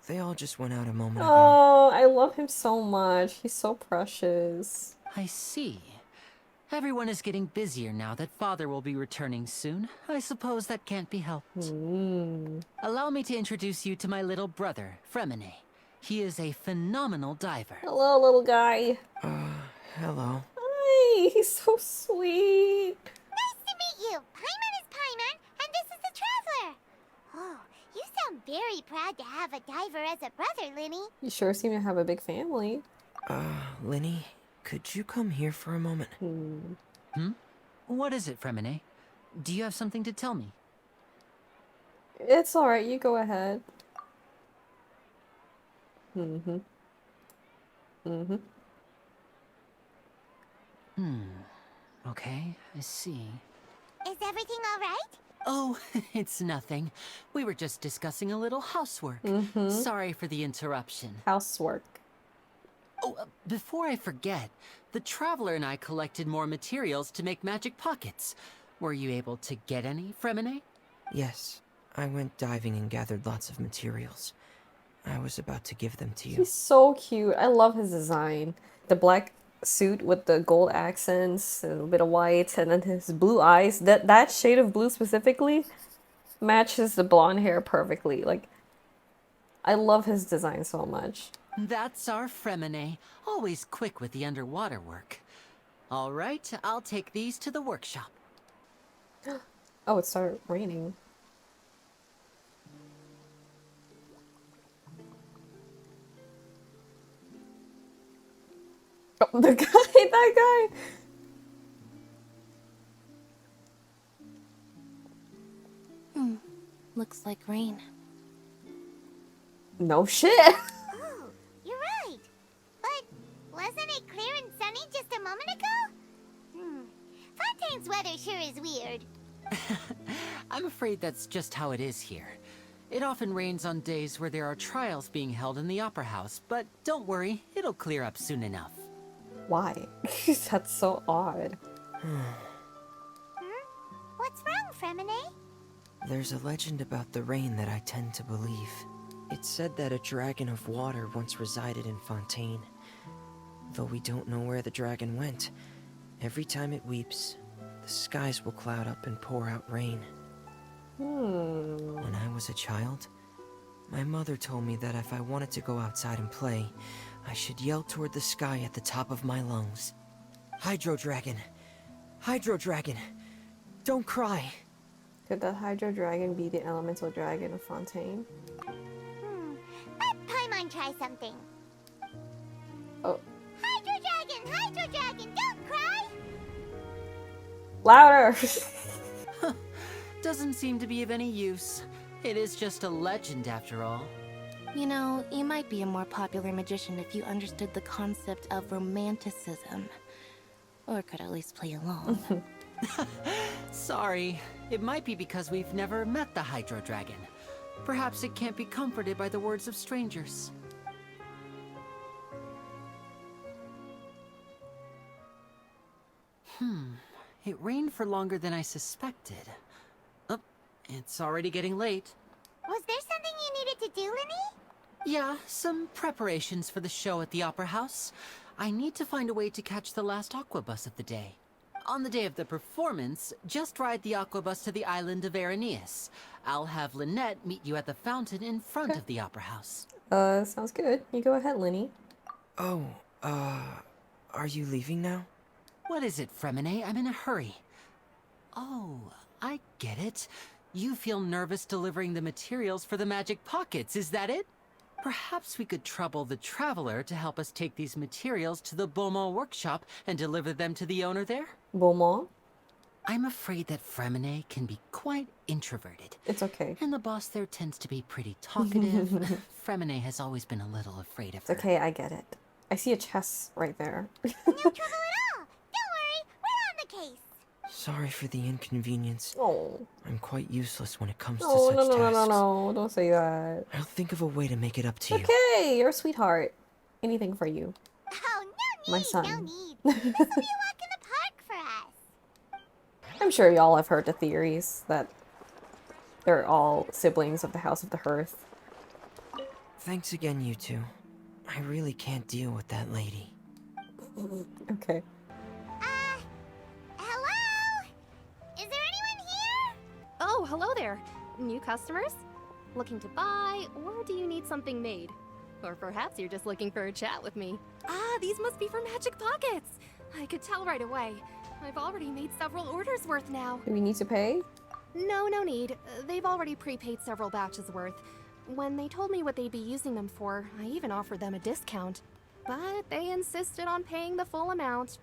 Speaker 13: they all just went out a moment ago.
Speaker 1: Oh, I love him so much. He's so precious.
Speaker 5: I see. Everyone is getting busier now that Father will be returning soon. I suppose that can't be helped. Allow me to introduce you to my little brother, Fremine. He is a phenomenal diver.
Speaker 1: Hello, little guy.
Speaker 13: Hello.
Speaker 1: Hi, he's so sweet.
Speaker 2: Nice to meet you. Paimon is Paimon, and this is the Traveler. Oh, you sound very proud to have a diver as a brother, Linny.
Speaker 1: You sure seem to have a big family.
Speaker 13: Linny, could you come here for a moment?
Speaker 5: What is it, Fremine? Do you have something to tell me?
Speaker 1: It's alright, you go ahead.
Speaker 5: Okay, I see.
Speaker 2: Is everything all right?
Speaker 5: Oh, it's nothing. We were just discussing a little housework. Sorry for the interruption.
Speaker 1: Housework.
Speaker 5: Oh, before I forget, the Traveler and I collected more materials to make magic pockets. Were you able to get any, Fremine?
Speaker 13: Yes, I went diving and gathered lots of materials. I was about to give them to you.
Speaker 1: He's so cute. I love his design. The black suit with the gold accents, a little bit of white, and then his blue eyes. That shade of blue specifically matches the blonde hair perfectly. Like, I love his design so much.
Speaker 5: That's our Fremine, always quick with the underwater work. All right, I'll take these to the workshop.
Speaker 1: Oh, it started raining. Oh, the guy, that guy!
Speaker 6: Looks like rain.
Speaker 1: No shit!
Speaker 2: Oh, you're right. But wasn't it clear and sunny just a moment ago? Fontaine's weather sure is weird.
Speaker 5: I'm afraid that's just how it is here. It often rains on days where there are trials being held in the Opera House, but don't worry, it'll clear up soon enough.
Speaker 1: Why? That's so odd.
Speaker 2: What's wrong, Fremine?
Speaker 13: There's a legend about the rain that I tend to believe. It said that a dragon of water once resided in Fontaine. Though we don't know where the dragon went, every time it weeps, the skies will cloud up and pour out rain. When I was a child, my mother told me that if I wanted to go outside and play, I should yell toward the sky at the top of my lungs. Hydro Dragon! Hydro Dragon! Don't cry!
Speaker 1: Could the Hydro Dragon be the elemental dragon of Fontaine?
Speaker 2: Let Paimon try something.
Speaker 1: Oh.
Speaker 2: Hydro Dragon, don't cry!
Speaker 1: Louder!
Speaker 5: Doesn't seem to be of any use. It is just a legend after all.
Speaker 6: You know, you might be a more popular magician if you understood the concept of romanticism. Or could at least play along.
Speaker 5: Sorry. It might be because we've never met the Hydro Dragon. Perhaps it can't be comforted by the words of strangers. It rained for longer than I suspected. Oh, it's already getting late.
Speaker 2: Was there something you needed to do, Linny?
Speaker 5: Yeah, some preparations for the show at the Opera House. I need to find a way to catch the last aqua bus of the day. On the day of the performance, just ride the aqua bus to the island of Araneus. I'll have Lynette meet you at the fountain in front of the Opera House.
Speaker 1: Sounds good. You go ahead, Linny.
Speaker 13: Oh, are you leaving now?
Speaker 5: What is it, Fremine? I'm in a hurry. Oh, I get it. You feel nervous delivering the materials for the magic pockets, is that it? Perhaps we could trouble the Traveler to help us take these materials to the Beaumont workshop and deliver them to the owner there?
Speaker 1: Beaumont?
Speaker 5: I'm afraid that Fremine can be quite introverted.
Speaker 1: It's okay.
Speaker 5: And the boss there tends to be pretty talkative. Fremine has always been a little afraid of her.
Speaker 1: It's okay, I get it. I see a chest right there.
Speaker 2: No trouble at all. Don't worry, we're on the case.
Speaker 13: Sorry for the inconvenience.
Speaker 1: Oh.
Speaker 13: I'm quite useless when it comes to
Speaker 1: Oh,
Speaker 13: such
Speaker 1: no, no, no,
Speaker 13: tasks.
Speaker 1: no, no. Don't say that.
Speaker 13: I'll think of a way to make it up to you.
Speaker 1: Okay, you're a sweetheart. Anything for you.
Speaker 2: Oh, no need,
Speaker 1: My son.
Speaker 2: no need. This will be a walk in the park,
Speaker 1: I'm sure y'all have heard the theories that they're all siblings of the House of the Hearth.
Speaker 13: Thanks again, you two. I really can't deal with that lady.
Speaker 1: Okay.
Speaker 2: Hello? Is there anyone here?
Speaker 14: Oh, hello there. New customers? Looking to buy, or do you need something made? Or perhaps you're just looking for a chat with me. Ah, these must be for Magic Pockets! I could tell right away. I've already made several orders worth now.
Speaker 1: Do we need to pay?
Speaker 14: No need. They've already prepaid several batches worth. When they told me what they'd be using them for, I even offered them a discount. But they insisted on paying the full amount,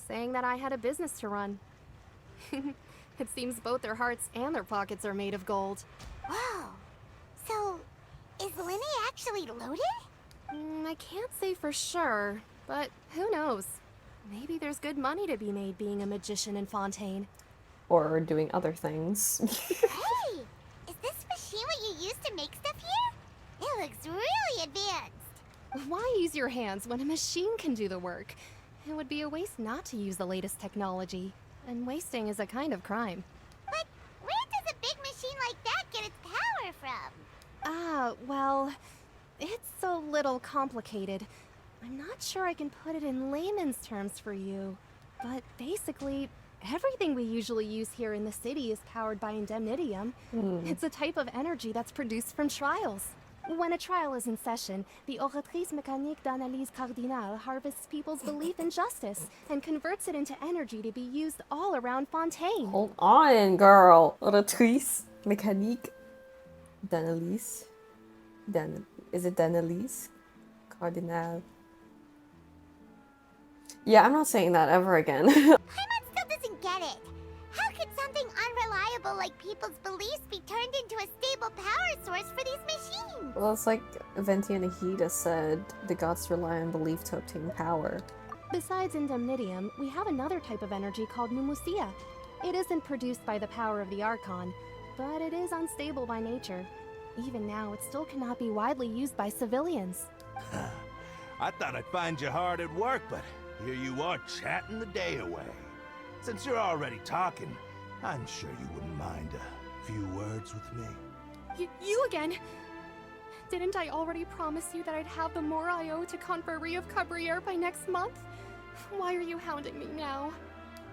Speaker 14: saying that I had a business to run. It seems both their hearts and their pockets are made of gold.
Speaker 2: Wow. So, is Linny actually loaded?
Speaker 14: I can't say for sure, but who knows? Maybe there's good money to be made being a magician in Fontaine.
Speaker 1: Or doing other things.
Speaker 2: Hey! Is this machine what you use to make stuff here? It looks really advanced.
Speaker 14: Why use your hands when a machine can do the work? It would be a waste not to use the latest technology. And wasting is a kind of crime.
Speaker 2: But where does a big machine like that get its power from?
Speaker 14: Ah, well, it's a little complicated. I'm not sure I can put it in layman's terms for you. But basically, everything we usually use here in the city is powered by indemnitium. It's a type of energy that's produced from trials. When a trial is in session, the oratrice mécanique d'analyse cardinale harvests people's belief in justice and converts it into energy to be used all around Fontaine.
Speaker 1: Hold on, girl. Oratrice mécanique d'analyse. Is it d'analyse? Cardinal. Yeah, I'm not saying that ever again.
Speaker 2: Paimon still doesn't get it. How could something unreliable like people's beliefs be turned into a stable power source for these machines?
Speaker 1: Well, it's like Venti and Nahida said, the gods rely on belief to obtain power.
Speaker 14: Besides indemnitium, we have another type of energy called pneumosia. It isn't produced by the power of the Archon, but it is unstable by nature. Even now, it still cannot be widely used by civilians.
Speaker 15: I thought I'd find you hard at work, but here you are chatting the day away. Since you're already talking, I'm sure you wouldn't mind a few words with me.
Speaker 14: You again? Didn't I already promise you that I'd have the more I owe to Confrérie of Cabriere by next month? Why are you hounding me now?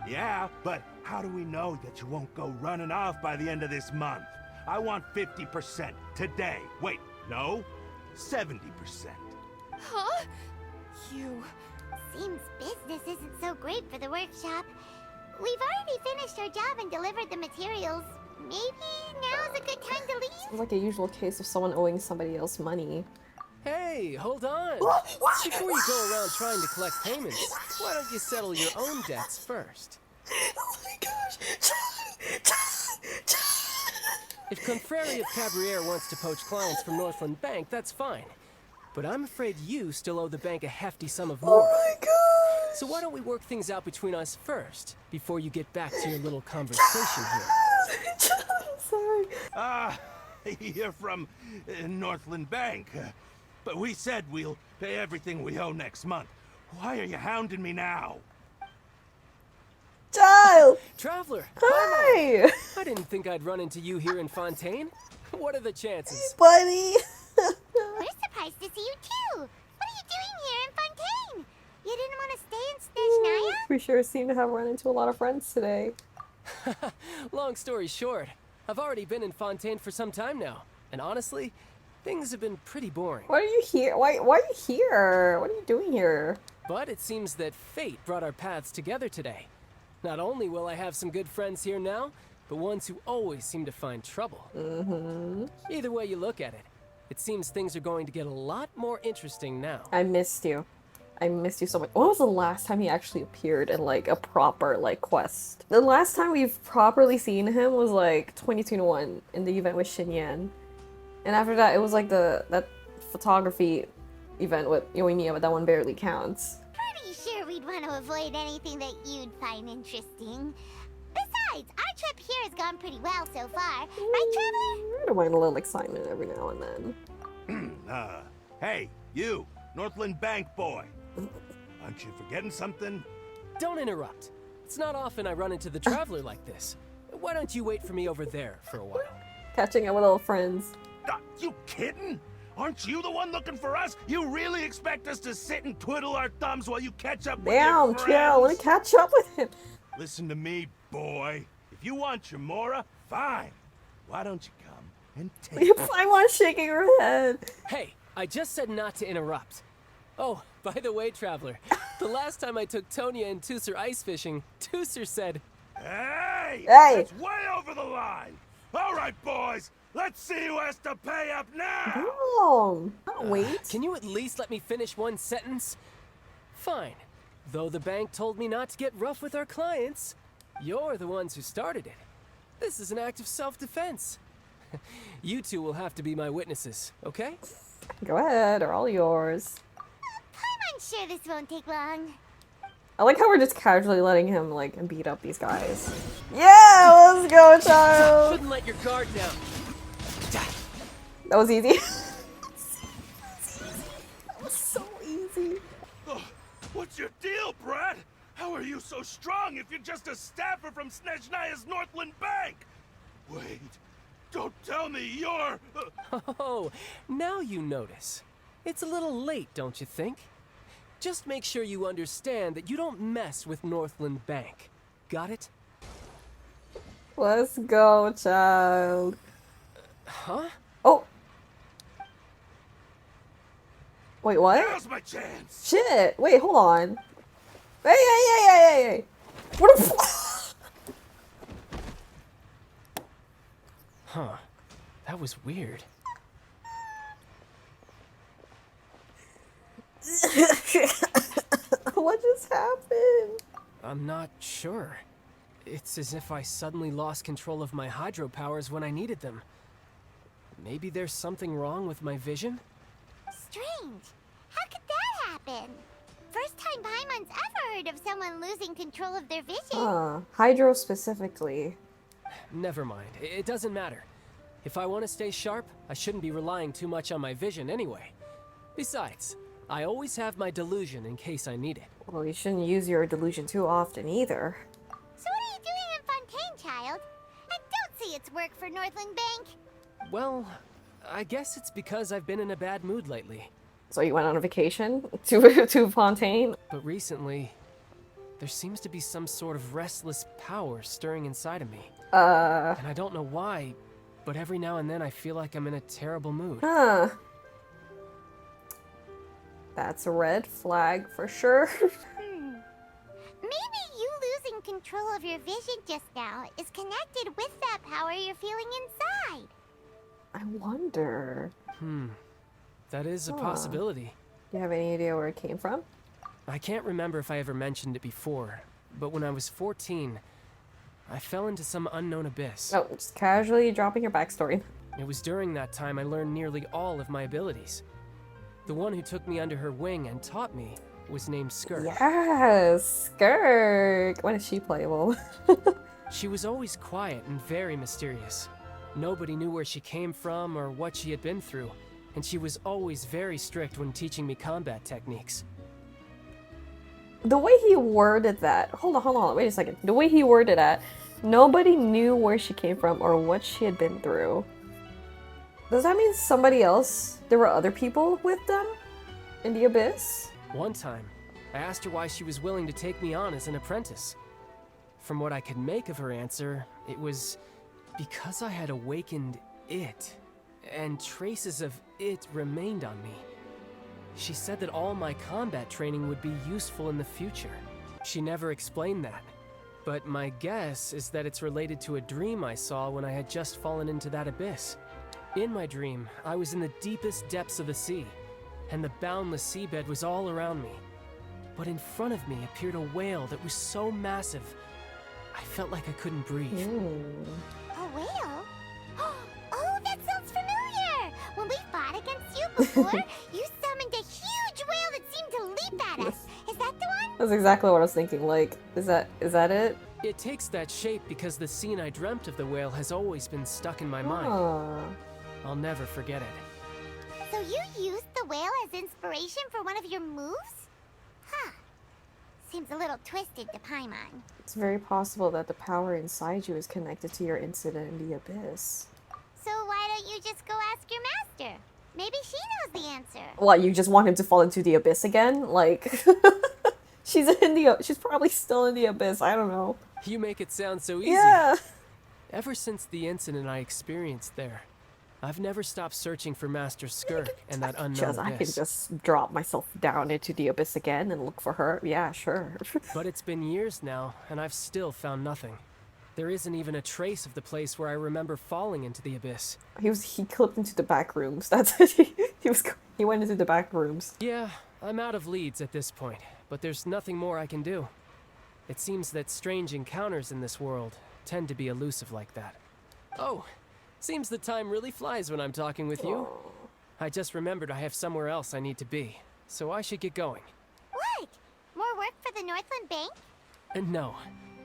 Speaker 15: Yeah, but how do we know that you won't go running off by the end of this month? I want 50% today. Wait, no, 70%.
Speaker 14: Huh? You...
Speaker 2: Seems business isn't so great for the workshop. We've already finished our job and delivered the materials. Maybe now's a good time to leave?
Speaker 1: It's like a usual case of someone owing somebody else money.
Speaker 16: Hey, hold on. Before you go around trying to collect payments, why don't you settle your own debts first?
Speaker 13: Oh my gosh!
Speaker 16: If Confrérie of Cabriere wants to poach clients from Northland Bank, that's fine. But I'm afraid you still owe the bank a hefty sum of more.
Speaker 13: Oh my god!
Speaker 16: So why don't we work things out between us first, before you get back to your little conversation here?
Speaker 15: Sorry. You're from Northland Bank. But we said we'll pay everything we owe next month. Why are you hounding me now?
Speaker 1: Child!
Speaker 16: Traveler!
Speaker 1: Hi!
Speaker 16: I didn't think I'd run into you here in Fontaine. What are the chances?
Speaker 1: Buddy!
Speaker 2: We're surprised to see you too. What are you doing here in Fontaine? You didn't want to stay in Snezhnaya?
Speaker 1: We sure seem to have run into a lot of friends today.
Speaker 16: Long story short, I've already been in Fontaine for some time now. And honestly, things have been pretty boring.
Speaker 1: Why are you here? Why are you here? What are you doing here?
Speaker 16: But it seems that fate brought our paths together today. Not only will I have some good friends here now, but ones who always seem to find trouble. Either way you look at it, it seems things are going to get a lot more interesting now.
Speaker 1: I missed you. I missed you so much. When was the last time he actually appeared in like a proper like quest? The last time we've properly seen him was like 2021 in the event with Xinyan. And after that it was like that photography event with Yoimiya, but that one barely counts.
Speaker 2: Pretty sure we'd want to avoid anything that you'd find interesting. Besides, our trip here has gone pretty well so far. Right, Traveler?
Speaker 1: I don't mind a little excitement every now and then.
Speaker 15: Hey, you, Northland Bank boy. Aren't you forgetting something?
Speaker 16: Don't interrupt. It's not often I run into the Traveler like this. Why don't you wait for me over there for a while?
Speaker 1: Catching up with old friends.
Speaker 15: You kidding? Aren't you the one looking for us? You really expect us to sit and twiddle our thumbs while you catch up with your
Speaker 1: Damn,
Speaker 15: friends?
Speaker 1: chill. I want to catch up with him.
Speaker 15: Listen to me, boy. If you want Shamora, fine. Why don't you come and take it?
Speaker 1: I want shaking her head.
Speaker 16: Hey, I just said not to interrupt. Oh, by the way, Traveler, the last time I took Tonya and Tooser ice fishing, Tooser said,
Speaker 15: Hey!
Speaker 1: Hey!
Speaker 15: That's way over the line! All right, boys, let's see who has to pay up now!
Speaker 1: No, not wait.
Speaker 16: Can you at least let me finish one sentence? Fine. Though the bank told me not to get rough with our clients, you're the ones who started it. This is an act of self-defense. You two will have to be my witnesses, okay?
Speaker 1: Go ahead, they're all yours.
Speaker 2: I'm sure this won't take long.
Speaker 1: I like how we're just casually letting him, like, beat up these guys. Yeah, let's go, child!
Speaker 16: Shouldn't let your guard down.
Speaker 1: That was easy. That was so easy.
Speaker 15: Oh, what's your deal, Brad? How are you so strong if you're just a staffer from Snezhnaya's Northland Bank? Wait, don't tell me you're...
Speaker 16: Oh, now you notice. It's a little late, don't you think? Just make sure you understand that you don't mess with Northland Bank. Got it?
Speaker 1: Let's go, child.
Speaker 16: Huh?
Speaker 1: Oh. Wait, what?
Speaker 15: Now's my chance.
Speaker 1: Shit. Wait, hold on. Hey. What a...
Speaker 16: Huh. That was weird.
Speaker 1: What just happened?
Speaker 16: I'm not sure. It's as if I suddenly lost control of my hydro powers when I needed them. Maybe there's something wrong with my vision?
Speaker 2: Strange. How could that happen? First time Paimon's ever heard of someone losing control of their vision.
Speaker 1: Hydro specifically.
Speaker 16: Never mind. It doesn't matter. If I want to stay sharp, I shouldn't be relying too much on my vision anyway. Besides, I always have my delusion in case I need it.
Speaker 1: Well, you shouldn't use your delusion too often either.
Speaker 2: So what are you doing in Fontaine, child? I don't see its work for Northland Bank.
Speaker 16: Well, I guess it's because I've been in a bad mood lately.
Speaker 1: So you went on a vacation to Fontaine?
Speaker 16: But recently, there seems to be some sort of restless power stirring inside of me. And I don't know why, but every now and then I feel like I'm in a terrible mood.
Speaker 1: Huh. That's a red flag for sure.
Speaker 2: Maybe you losing control of your vision just now is connected with that power you're feeling inside.
Speaker 1: I wonder.
Speaker 16: That is a possibility.
Speaker 1: Do you have any idea where it came from?
Speaker 16: I can't remember if I ever mentioned it before, but when I was 14, I fell into some unknown abyss.
Speaker 1: Oh, just casually dropping your backstory.
Speaker 16: It was during that time I learned nearly all of my abilities. The one who took me under her wing and taught me was named Skirk.
Speaker 1: Yes, Skirk. When is she playable?
Speaker 16: She was always quiet and very mysterious. Nobody knew where she came from or what she had been through, and she was always very strict when teaching me combat techniques.
Speaker 1: The way he worded that, hold on, wait a second. The way he worded that, nobody knew where she came from or what she had been through. Does that mean somebody else, there were other people with them in the abyss?
Speaker 16: One time, I asked her why she was willing to take me on as an apprentice. From what I could make of her answer, it was because I had awakened it, and traces of it remained on me. She said that all my combat training would be useful in the future. She never explained that, but my guess is that it's related to a dream I saw when I had just fallen into that abyss. In my dream, I was in the deepest depths of the sea, and the boundless seabed was all around me. But in front of me appeared a whale that was so massive, I felt like I couldn't breathe.
Speaker 2: A whale? Oh, that sounds familiar! When we fought against you before, you summoned a huge whale that seemed to leap at us. Is that the one?
Speaker 1: That's exactly what I was thinking. Like, is that it?
Speaker 16: It takes that shape because the scene I dreamt of the whale has always been stuck in my mind. I'll never forget it.
Speaker 2: So you used the whale as inspiration for one of your moves? Huh. seems a little twisted to Paimon.
Speaker 1: It's very possible that the power inside you is connected to your incident in the abyss.
Speaker 2: So why don't you just go ask your master? Maybe she knows the answer.
Speaker 1: What, you just want him to fall into the abyss again? Like, she's probably still in the abyss, I don't know.
Speaker 16: You make it sound so easy.
Speaker 1: Yeah.
Speaker 16: Ever since the incident I experienced there, I've never stopped searching for Master Skirk and that unknown
Speaker 1: I can
Speaker 16: abyss.
Speaker 1: just drop myself down into the abyss again and look for her. Yeah, sure.
Speaker 16: But it's been years now, and I've still found nothing. There isn't even a trace of the place where I remember falling into the abyss.
Speaker 1: He clipped into the back rooms. That's it. He went into the back rooms.
Speaker 16: Yeah, I'm out of leads at this point, but there's nothing more I can do. It seems that strange encounters in this world tend to be elusive like that. Oh, seems the time really flies when I'm talking with you. I just remembered I have somewhere else I need to be, so I should get going.
Speaker 2: What? More work for the Northland Bank?
Speaker 16: No,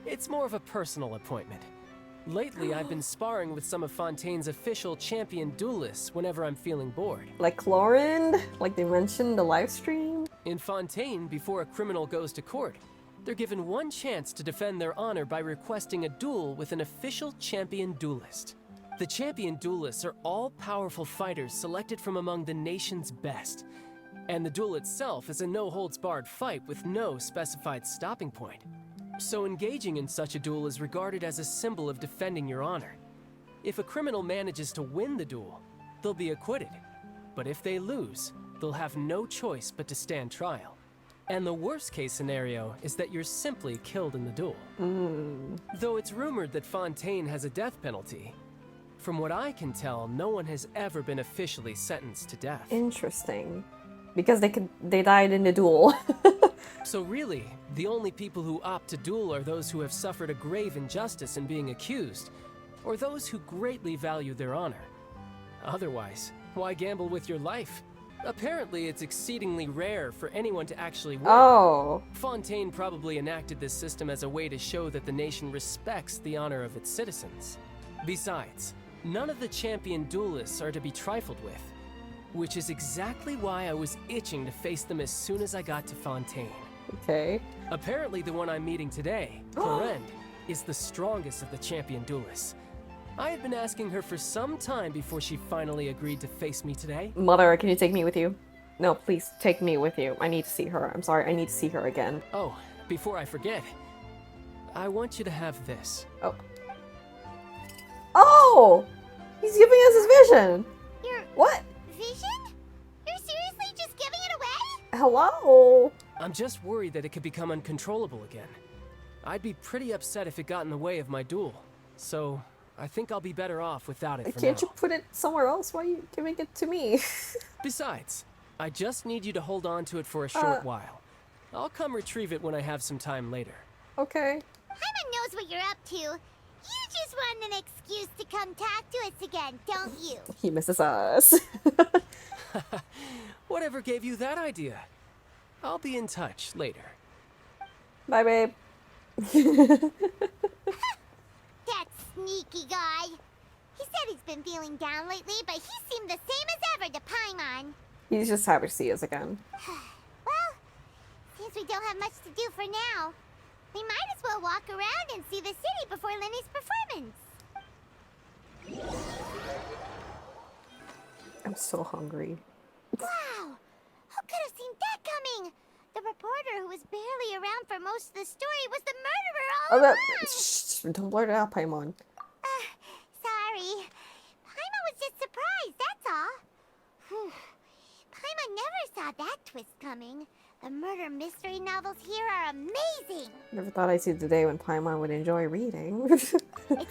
Speaker 16: it's more of a personal appointment. Lately, I've been sparring with some of Fontaine's official champion duelists whenever I'm feeling bored.
Speaker 1: Like Clorin? Like they mentioned in the live stream?
Speaker 16: In Fontaine, before a criminal goes to court, they're given one chance to defend their honor by requesting a duel with an official champion duelist. The champion duelists are all-powerful fighters selected from among the nation's best. And the duel itself is a no-holds-barred fight with no specified stopping point. So engaging in such a duel is regarded as a symbol of defending your honor. If a criminal manages to win the duel, they'll be acquitted. But if they lose, they'll have no choice but to stand trial. And the worst-case scenario is that you're simply killed in the duel. Though it's rumored that Fontaine has a death penalty, from what I can tell, no one has ever been officially sentenced to death.
Speaker 1: Interesting. Because they died in the duel.
Speaker 16: So really, the only people who opt to duel are those who have suffered a grave injustice in being accused, or those who greatly value their honor. Otherwise, why gamble with your life? Apparently, it's exceedingly rare for anyone to actually win.
Speaker 1: Oh.
Speaker 16: Fontaine probably enacted this system as a way to show that the nation respects the honor of its citizens. Besides, none of the champion duelists are to be trifled with, which is exactly why I was itching to face them as soon as I got to Fontaine.
Speaker 1: Okay.
Speaker 16: Apparently the one I'm meeting today, Corrend, is the strongest of the champion duelists. I had been asking her for some time before she finally agreed to face me today.
Speaker 1: Mother, can you take me with you? No, please, take me with you. I need to see her. I'm sorry, I need to see her again.
Speaker 16: Oh, before I forget, I want you to have this.
Speaker 1: Oh. Oh! He's giving us his vision! What?
Speaker 2: Vision? You're seriously just giving it away?
Speaker 1: Hello?
Speaker 16: I'm just worried that it could become uncontrollable again. I'd be pretty upset if it got in the way of my duel. So, I think I'll be better off without it for now.
Speaker 1: Can't you put it somewhere else? Why are you giving it to me?
Speaker 16: Besides, I just need you to hold on to it for a short while. I'll come retrieve it when I have some time later.
Speaker 1: Okay.
Speaker 2: Paimon knows what you're up to. You just want an excuse to come talk to us again, don't you?
Speaker 1: He misses us.
Speaker 16: Whatever gave you that idea? I'll be in touch later.
Speaker 1: Bye, babe.
Speaker 2: That sneaky guy. He said he's been feeling down lately, but he seemed the same as ever to Paimon.
Speaker 1: He's just happy to see us again.
Speaker 2: Well, since we don't have much to do for now, we might as well walk around and see the city before Lenny's performance.
Speaker 1: I'm so hungry.
Speaker 2: Wow! Who could have seen that coming? The reporter who was barely around for most of the story was the murderer all along!
Speaker 1: Shh, don't blurt it out, Paimon.
Speaker 2: Sorry. Paimon was just surprised, that's all. Paimon never saw that twist coming. The murder mystery novels here are amazing!
Speaker 1: Never thought I'd see the day when Paimon would enjoy reading.
Speaker 2: It's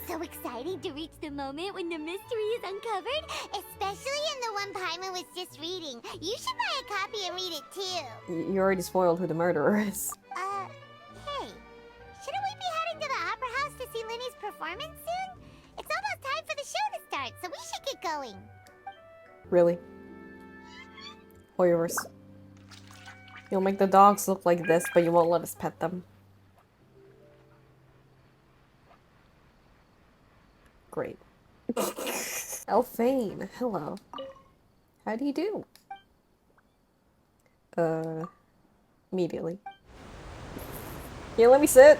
Speaker 2: so exciting to reach the moment when the mystery is uncovered, especially in the one Paimon was just reading. You should buy a copy and read it too.
Speaker 1: You already spoiled who the murderer is.
Speaker 2: Hey, shouldn't we be heading to the Opera House to see Lenny's performance soon? It's almost time for the show to start, so we should get going.
Speaker 1: Really? Hoyers. You'll make the dogs look like this, but you won't let us pet them. Great. Elfane, hello. How do you do? Immediately. Here, let me sit.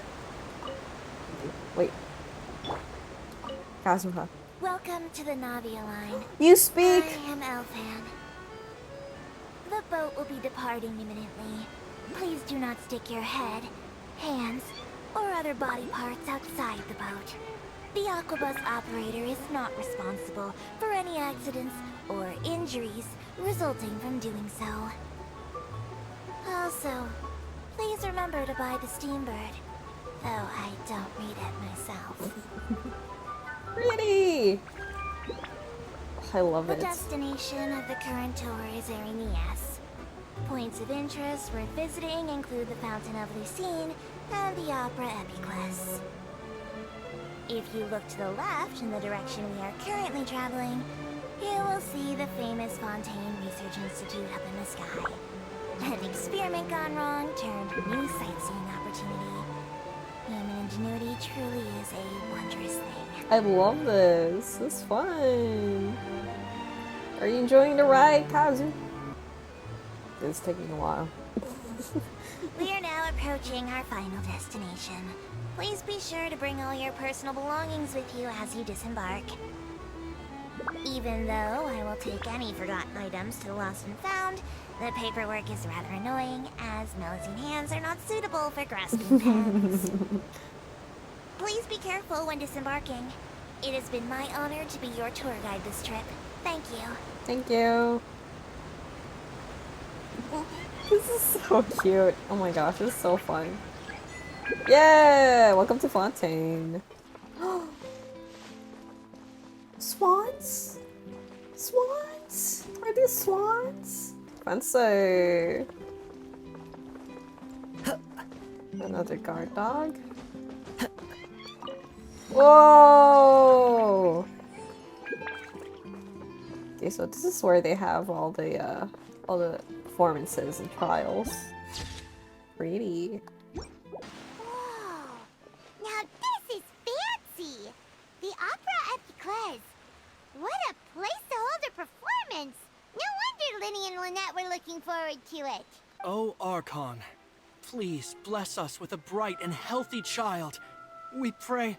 Speaker 1: Wait. Kazuha.
Speaker 12: Welcome to the Navia line.
Speaker 1: You speak!
Speaker 12: I am Elfan. The boat will be departing imminently. Please do not stick your head, hands, or other body parts outside the boat. The Aquabus operator is not responsible for any accidents or injuries resulting from doing so. Also, please remember to buy the Steambird, though I don't read it myself.
Speaker 1: Pretty! I love
Speaker 12: The
Speaker 1: it.
Speaker 12: destination of the current tour is Arenias. Points of interest worth visiting include the Fountain of Lucine and the Opera Epiclese. If you look to the left in the direction we are currently traveling, you will see the famous Fontaine Research Institute up in the sky. An experiment gone wrong turned a new sightseeing opportunity. Human ingenuity truly is a wondrous thing.
Speaker 1: I love this. This is fun. Are you enjoying the ride, Kazu? It's taking a while.
Speaker 12: We are now approaching our final destination. Please be sure to bring all your personal belongings with you as you disembark. Even though I will take any forgotten items to the lost and found, the paperwork is rather annoying, as Melusine hands are not suitable for grasping pens. Please be careful when disembarking. It has been my honor to be your tour guide this trip. Thank you.
Speaker 1: Thank you. This is so cute. Oh my gosh, this is so fun. Yeah! Welcome to Fontaine. Swans? Swans? Are these swans? Fancy. Another guard dog. Whoa! Okay, so this is where they have all the performances and trials. Pretty.
Speaker 2: Whoa! Now this is fancy! The Opera Epiclese. What a place to hold a performance! No wonder Linny and Lynette were looking forward to it.
Speaker 17: Oh, Archon, please bless us with a bright and healthy child. We pray.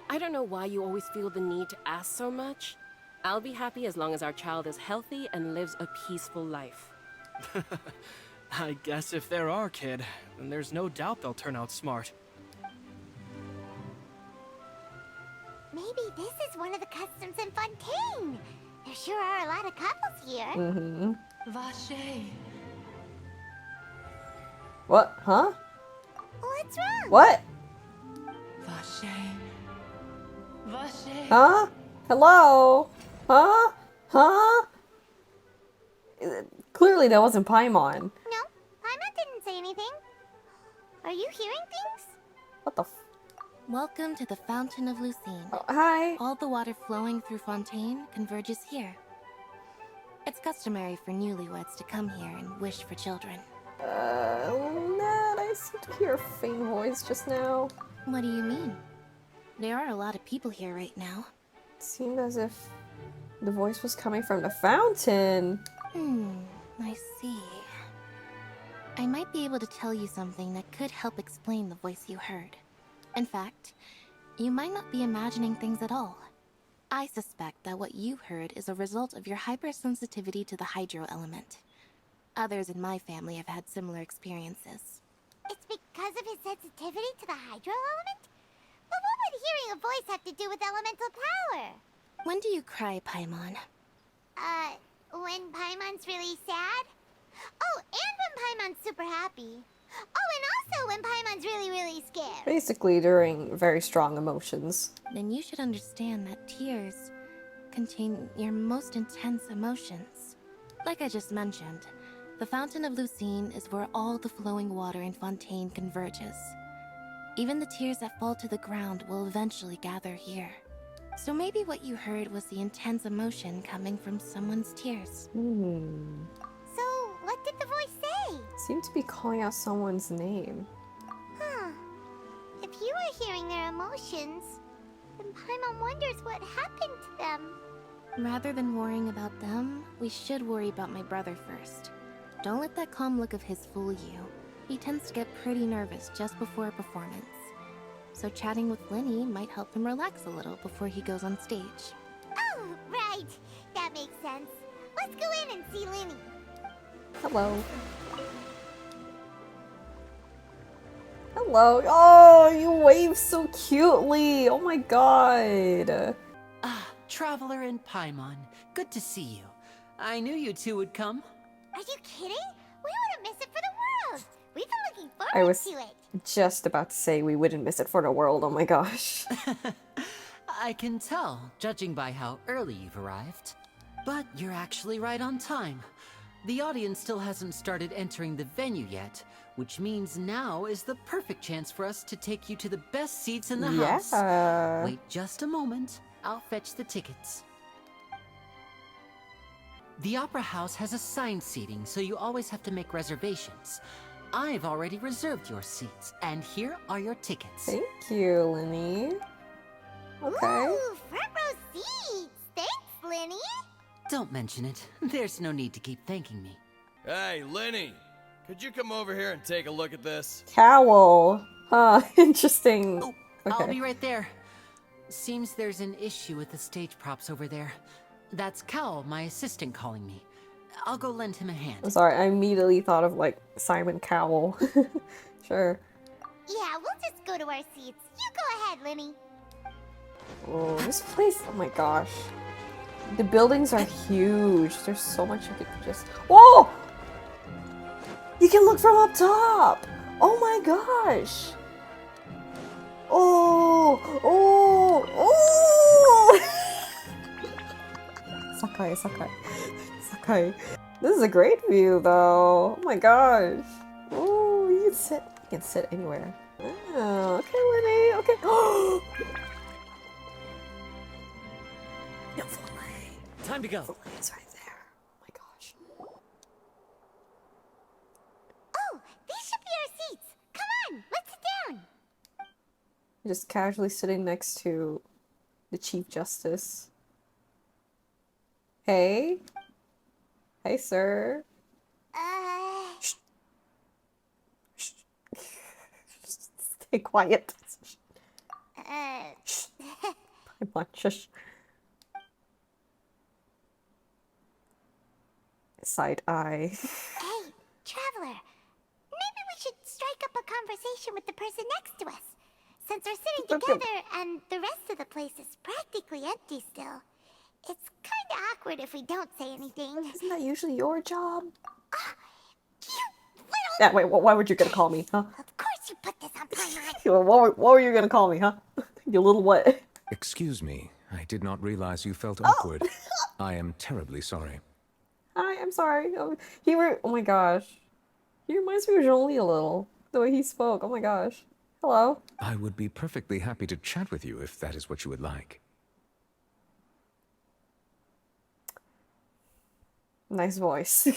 Speaker 18: I don't know why you always feel the need to ask so much. I'll be happy as long as our child is healthy and lives a peaceful life.
Speaker 17: I guess if they're our kid, then there's no doubt they'll turn out smart.
Speaker 2: Maybe this is one of the customs in Fontaine. There sure are a lot of couples here.
Speaker 1: Mm-hmm.
Speaker 2: Vache.
Speaker 1: What? Huh?
Speaker 2: What's wrong?
Speaker 1: What?
Speaker 2: Vache.
Speaker 1: Huh? Hello? Huh? Huh? Clearly that wasn't Paimon.
Speaker 2: No, Paimon didn't say anything. Are you hearing things?
Speaker 1: What the f-
Speaker 6: Welcome to the Fountain of Lucine.
Speaker 1: Oh, hi.
Speaker 6: All the water flowing through Fontaine converges here. It's customary for newlyweds to come here and wish for children.
Speaker 1: Ned, I seem to hear a faint voice just now.
Speaker 6: What do you mean? There are a lot of people here right now.
Speaker 1: It seemed as if the voice was coming from the fountain.
Speaker 6: I see. I might be able to tell you something that could help explain the voice you heard. In fact, you might not be imagining things at all. I suspect that what you heard is a result of your hypersensitivity to the hydro element. Others in my family have had similar experiences.
Speaker 2: It's because of his sensitivity to the hydro element? But what would hearing a voice have to do with elemental power?
Speaker 6: When do you cry, Paimon?
Speaker 2: When Paimon's really sad? Oh, and when Paimon's super happy. Oh, and also when Paimon's really, really scared.
Speaker 1: Basically during very strong emotions.
Speaker 6: Then you should understand that tears contain your most intense emotions. Like I just mentioned, the Fountain of Lucine is where all the flowing water in Fontaine converges. Even the tears that fall to the ground will eventually gather here. So maybe what you heard was the intense emotion coming from someone's tears.
Speaker 2: So, what did the voice say?
Speaker 1: Seemed to be calling out someone's name.
Speaker 2: Huh. If you were hearing their emotions, then Paimon wonders what happened to them.
Speaker 6: Rather than worrying about them, we should worry about my brother first. Don't let that calm look of his fool you. He tends to get pretty nervous just before a performance. So chatting with Linny might help him relax a little before he goes on stage.
Speaker 2: Oh, right. That makes sense. Let's go in and see Linny.
Speaker 1: Hello. Hello. Oh, you wave so cutely. Oh my god.
Speaker 5: Ah, Traveler and Paimon. Good to see you. I knew you two would come.
Speaker 2: Are you kidding? We wouldn't miss it for the world. We've been looking
Speaker 1: I
Speaker 2: forward
Speaker 1: was
Speaker 2: to it.
Speaker 1: just about to say we wouldn't miss it for the world. Oh my gosh.
Speaker 5: I can tell, judging by how early you've arrived. But you're actually right on time. The audience still hasn't started entering the venue yet, which means now is the perfect chance for us to take you to the best seats in the house.
Speaker 1: Yeah.
Speaker 5: Wait just a moment. I'll fetch the tickets. The Opera House has assigned seating, so you always have to make reservations. I've already reserved your seats, and here are your tickets.
Speaker 1: Thank you, Linny. Okay.
Speaker 2: Ooh, front row seats. Thanks, Linny.
Speaker 5: Don't mention it. There's no need to keep thanking me.
Speaker 19: Hey, Linny, could you come over here and take a look at this?
Speaker 1: Cowl. Huh, interesting.
Speaker 5: Oh,
Speaker 1: okay.
Speaker 5: I'll be right there. Seems there's an issue with the stage props over there. That's Cal, my assistant, calling me. I'll go lend him a hand.
Speaker 1: I'm sorry, I immediately thought of like Simon Cowell. Sure.
Speaker 2: Yeah, we'll just go to our seats. You go ahead, Linny.
Speaker 1: Oh, this place, oh my gosh. The buildings are huge. There's so much you could just... Whoa! You can look from up top! Oh my gosh! Oh! Oh! Oh! Sakai, Sakai. Sakai. This is a great view though. Oh my gosh. Oh, you can sit anywhere. Oh, okay, Linny. Okay.
Speaker 5: No, time to go.
Speaker 1: It's right there. Oh my gosh.
Speaker 2: Oh, these should be our seats. Come on, let's sit down.
Speaker 1: Just casually sitting next to the Chief Justice. Hey. Hey, sir. Shh. Shh. Stay quiet. Shh. Come on, shush. Side eye.
Speaker 2: Hey, Traveler. Maybe we should strike up a conversation with the person next to us. Since we're sitting together and the rest of the place is practically empty still. It's kind of awkward if we don't say anything.
Speaker 1: Isn't that usually your job? Yeah, wait, what were you gonna call me, huh?
Speaker 2: Of course you put this on Paimon.
Speaker 1: What were you gonna call me, huh? You little what?
Speaker 20: Excuse me, I did not realize you felt awkward. I am terribly sorry.
Speaker 1: Hi, I'm sorry. Oh my gosh. He reminds me of Jolie a little. The way he spoke. Oh my gosh. Hello.
Speaker 20: I would be perfectly happy to chat with you if that is what you would like.
Speaker 1: Nice voice.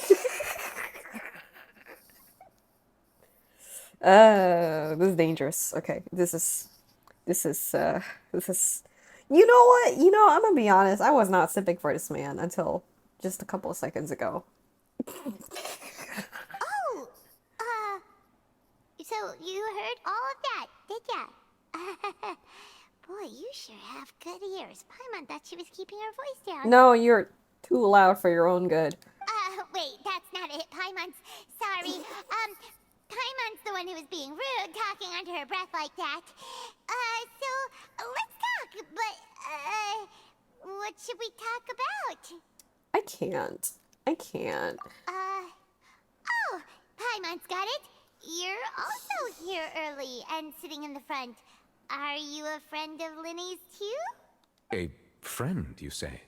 Speaker 1: This is dangerous. Okay, this is, you know what? You know, I'm gonna be honest, I was not simping for this man until just a couple of seconds ago.
Speaker 2: Oh, so you heard all of that, did ya? Boy, you sure have good ears. Paimon thought she was keeping her voice down.
Speaker 1: No, you're too loud for your own good.
Speaker 2: Wait, that's not it. Paimon's sorry. Paimon's the one who was being rude, talking under her breath like that. So, let's talk, but, what should we talk about?
Speaker 1: I can't.
Speaker 2: Oh, Paimon's got it. You're also here early and sitting in the front. Are you a friend of Linny's too?
Speaker 20: A friend, you say?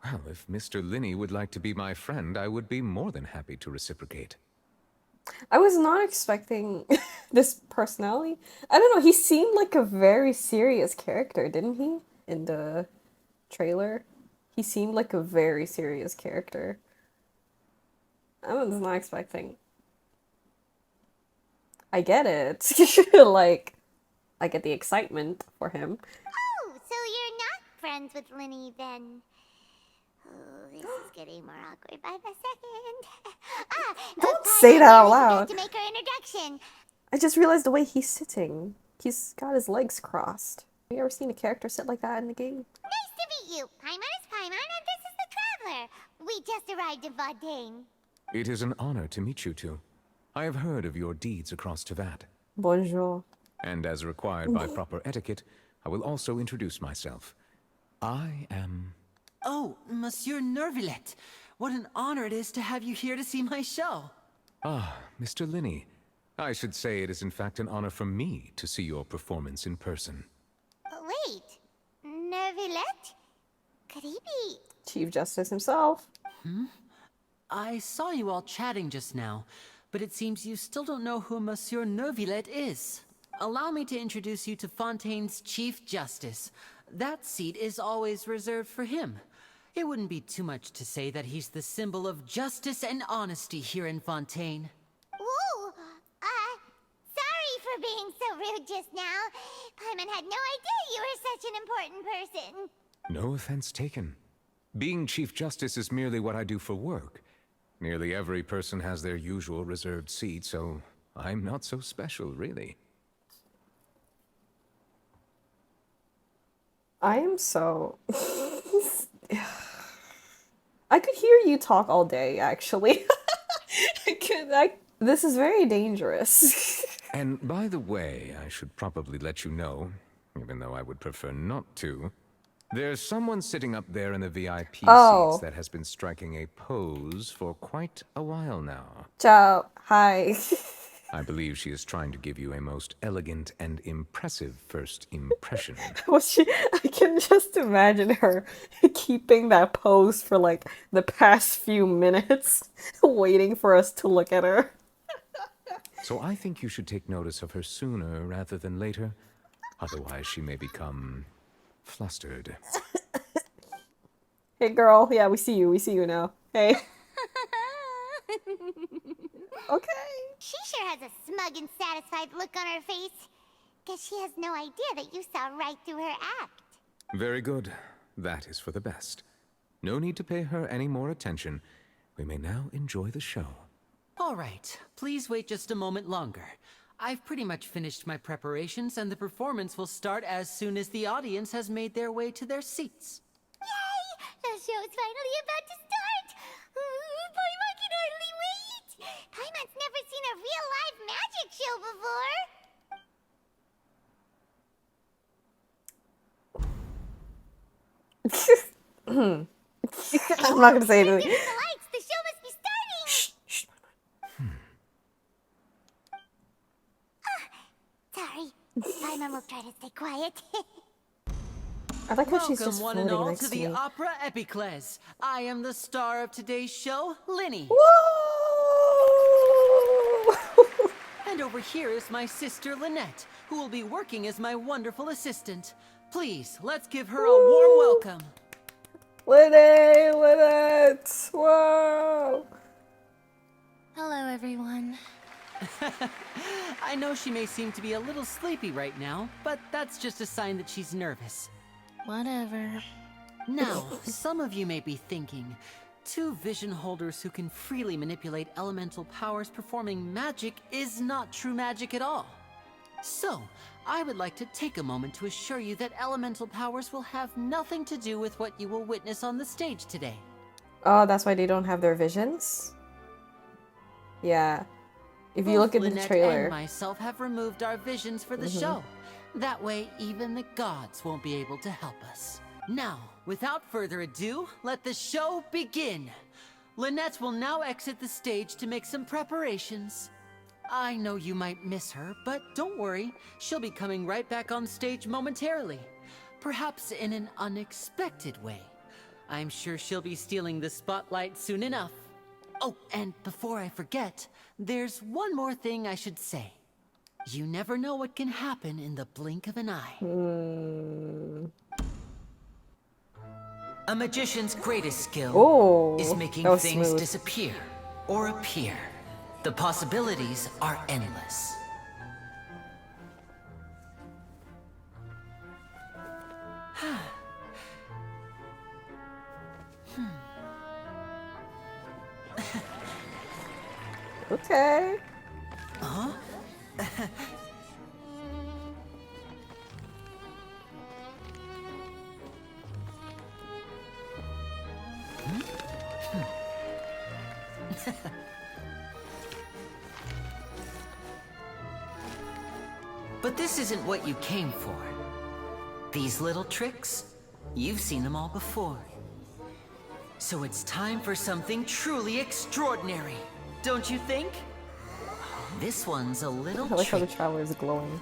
Speaker 20: Well, if Mr. Linny would like to be my friend, I would be more than happy to reciprocate.
Speaker 1: I was not expecting this personality. I don't know, he seemed like a very serious character, didn't he? In the trailer. He seemed like a very serious character. I was not expecting. I get it. Like, I get the excitement for him.
Speaker 2: Oh, so you're not friends with Linny then? Oh, this is getting more awkward by the second.
Speaker 1: Don't say that out loud.
Speaker 2: To make her introduction.
Speaker 1: I just realized the way he's sitting. He's got his legs crossed. Have you ever seen a character sit like that in the game?
Speaker 2: Nice to meet you. Paimon is Paimon, and this is the Traveler. We just arrived in Fontaine.
Speaker 20: It is an honor to meet you two. I have heard of your deeds across Tevat.
Speaker 1: Bonjour.
Speaker 20: And as required by proper etiquette, I will also introduce myself. I am...
Speaker 5: Oh, Monsieur Nervillet. What an honor it is to have you here to see my show.
Speaker 20: Ah, Mr. Linney. I should say it is in fact an honor for me to see your performance in person.
Speaker 2: Wait, Nervillet? Could he be...
Speaker 1: Chief Justice himself.
Speaker 5: I saw you all chatting just now, but it seems you still don't know who Monsieur Nervillet is. Allow me to introduce you to Fontaine's Chief Justice. That seat is always reserved for him. It wouldn't be too much to say that he's the symbol of justice and honesty here in Fontaine.
Speaker 2: Whoa! Sorry for being so rude just now. Paimon had no idea you were such an important person.
Speaker 20: No offense taken. Being Chief Justice is merely what I do for work. Nearly every person has their usual reserved seat, so I'm not so special, really.
Speaker 1: I am so... I could hear you talk all day, actually. This is very dangerous.
Speaker 20: And by the way, I should probably let you know, even though I would prefer not to, there's someone sitting up there in the VIP seats that has been striking a pose for quite a while now.
Speaker 1: Ciao. Hi.
Speaker 20: I believe she is trying to give you a most elegant and impressive first impression.
Speaker 1: I can just imagine her keeping that pose for like the past few minutes, waiting for us to look at her.
Speaker 20: So I think you should take notice of her sooner rather than later. Otherwise she may become flustered.
Speaker 1: Hey girl, yeah, we see you now. Hey. Okay.
Speaker 2: She sure has a smug and satisfied look on her face. Guess she has no idea that you saw right through her act.
Speaker 20: Very good. That is for the best. No need to pay her any more attention. We may now enjoy the show.
Speaker 5: All right, please wait just a moment longer. I've pretty much finished my preparations, and the performance will start as soon as the audience has made their way to their seats.
Speaker 2: Yay! The show's finally about to start! Paimon can hardly wait! Paimon's never seen a real live magic show before!
Speaker 1: I'm not gonna say anything.
Speaker 2: The lights! The show must be starting!
Speaker 1: Shh.
Speaker 2: Sorry. Paimon will try to stay quiet.
Speaker 1: I like how she's
Speaker 5: Welcome
Speaker 1: just
Speaker 5: one
Speaker 1: floating
Speaker 5: and all
Speaker 1: next
Speaker 5: to
Speaker 1: to
Speaker 5: the
Speaker 1: me.
Speaker 5: Opera Epiclese. I am the star of today's show, Linny. And over here is my sister Lynette, who will be working as my wonderful assistant. Please, let's give her a warm welcome.
Speaker 1: Lynette! Whoa!
Speaker 6: Hello, everyone.
Speaker 5: I know she may seem to be a little sleepy right now, but that's just a sign that she's nervous.
Speaker 6: Whatever.
Speaker 5: Now, some of you may be thinking, two vision holders who can freely manipulate elemental powers performing magic is not true magic at all. So, I would like to take a moment to assure you that elemental powers will have nothing to do with what you will witness on the stage today.
Speaker 1: Oh, that's why they don't have their visions? Yeah. If you look at the
Speaker 5: Lynette
Speaker 1: trailer.
Speaker 5: and myself have removed our visions for the show. That way, even the gods won't be able to help us. Now, without further ado, let the show begin. Lynette will now exit the stage to make some preparations. I know you might miss her, but don't worry. She'll be coming right back on stage momentarily. Perhaps in an unexpected way. I'm sure she'll be stealing the spotlight soon enough. Oh, and before I forget, there's one more thing I should say. You never know what can happen in the blink of an eye. A magician's greatest skill is making things disappear or appear. The possibilities are endless.
Speaker 1: Okay.
Speaker 5: Huh? But this isn't what you came for. These little tricks, you've seen them all before. So it's time for something truly extraordinary, don't you think? This one's a little
Speaker 1: I like how the
Speaker 5: trick.
Speaker 1: traveler is glowing.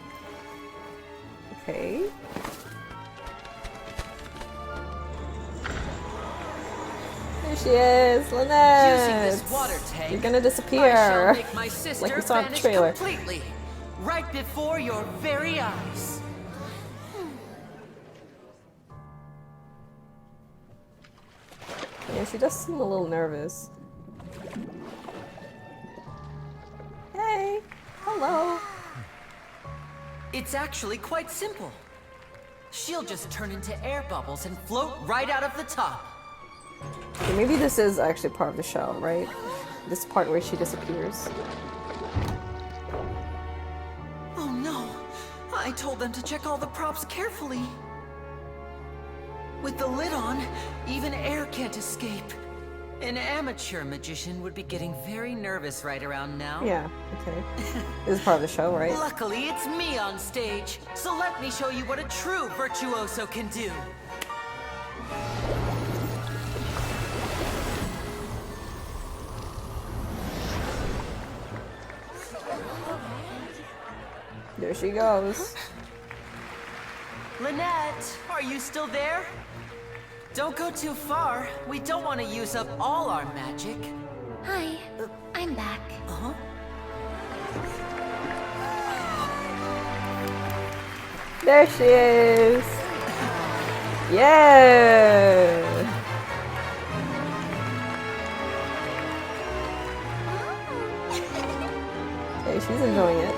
Speaker 1: Okay. There she is, Lynette!
Speaker 5: Using this water tank,
Speaker 1: You're gonna
Speaker 5: I shall
Speaker 1: disappear.
Speaker 5: make my sister
Speaker 1: Like we saw in the
Speaker 5: vanish
Speaker 1: trailer.
Speaker 5: completely, right before your very eyes.
Speaker 1: Yeah, she does seem a little nervous. Hey! Hello!
Speaker 5: It's actually quite simple. She'll just turn into air bubbles and float right out of the top.
Speaker 1: Okay, maybe this is actually part of the show, right? This part where she disappears.
Speaker 5: Oh no! I told them to check all the props carefully. With the lid on, even air can't escape. An amateur magician would be getting very nervous right around now.
Speaker 1: Yeah, okay. This is part of the show, right?
Speaker 5: Luckily, it's me on stage, so let me show you what a true virtuoso can do.
Speaker 1: There she goes.
Speaker 5: Lynette, are you still there? Don't go too far. We don't want to use up all our magic.
Speaker 12: Hi, I'm back.
Speaker 5: Uh-huh.
Speaker 1: There she is! Yeah! Okay, she's enjoying it.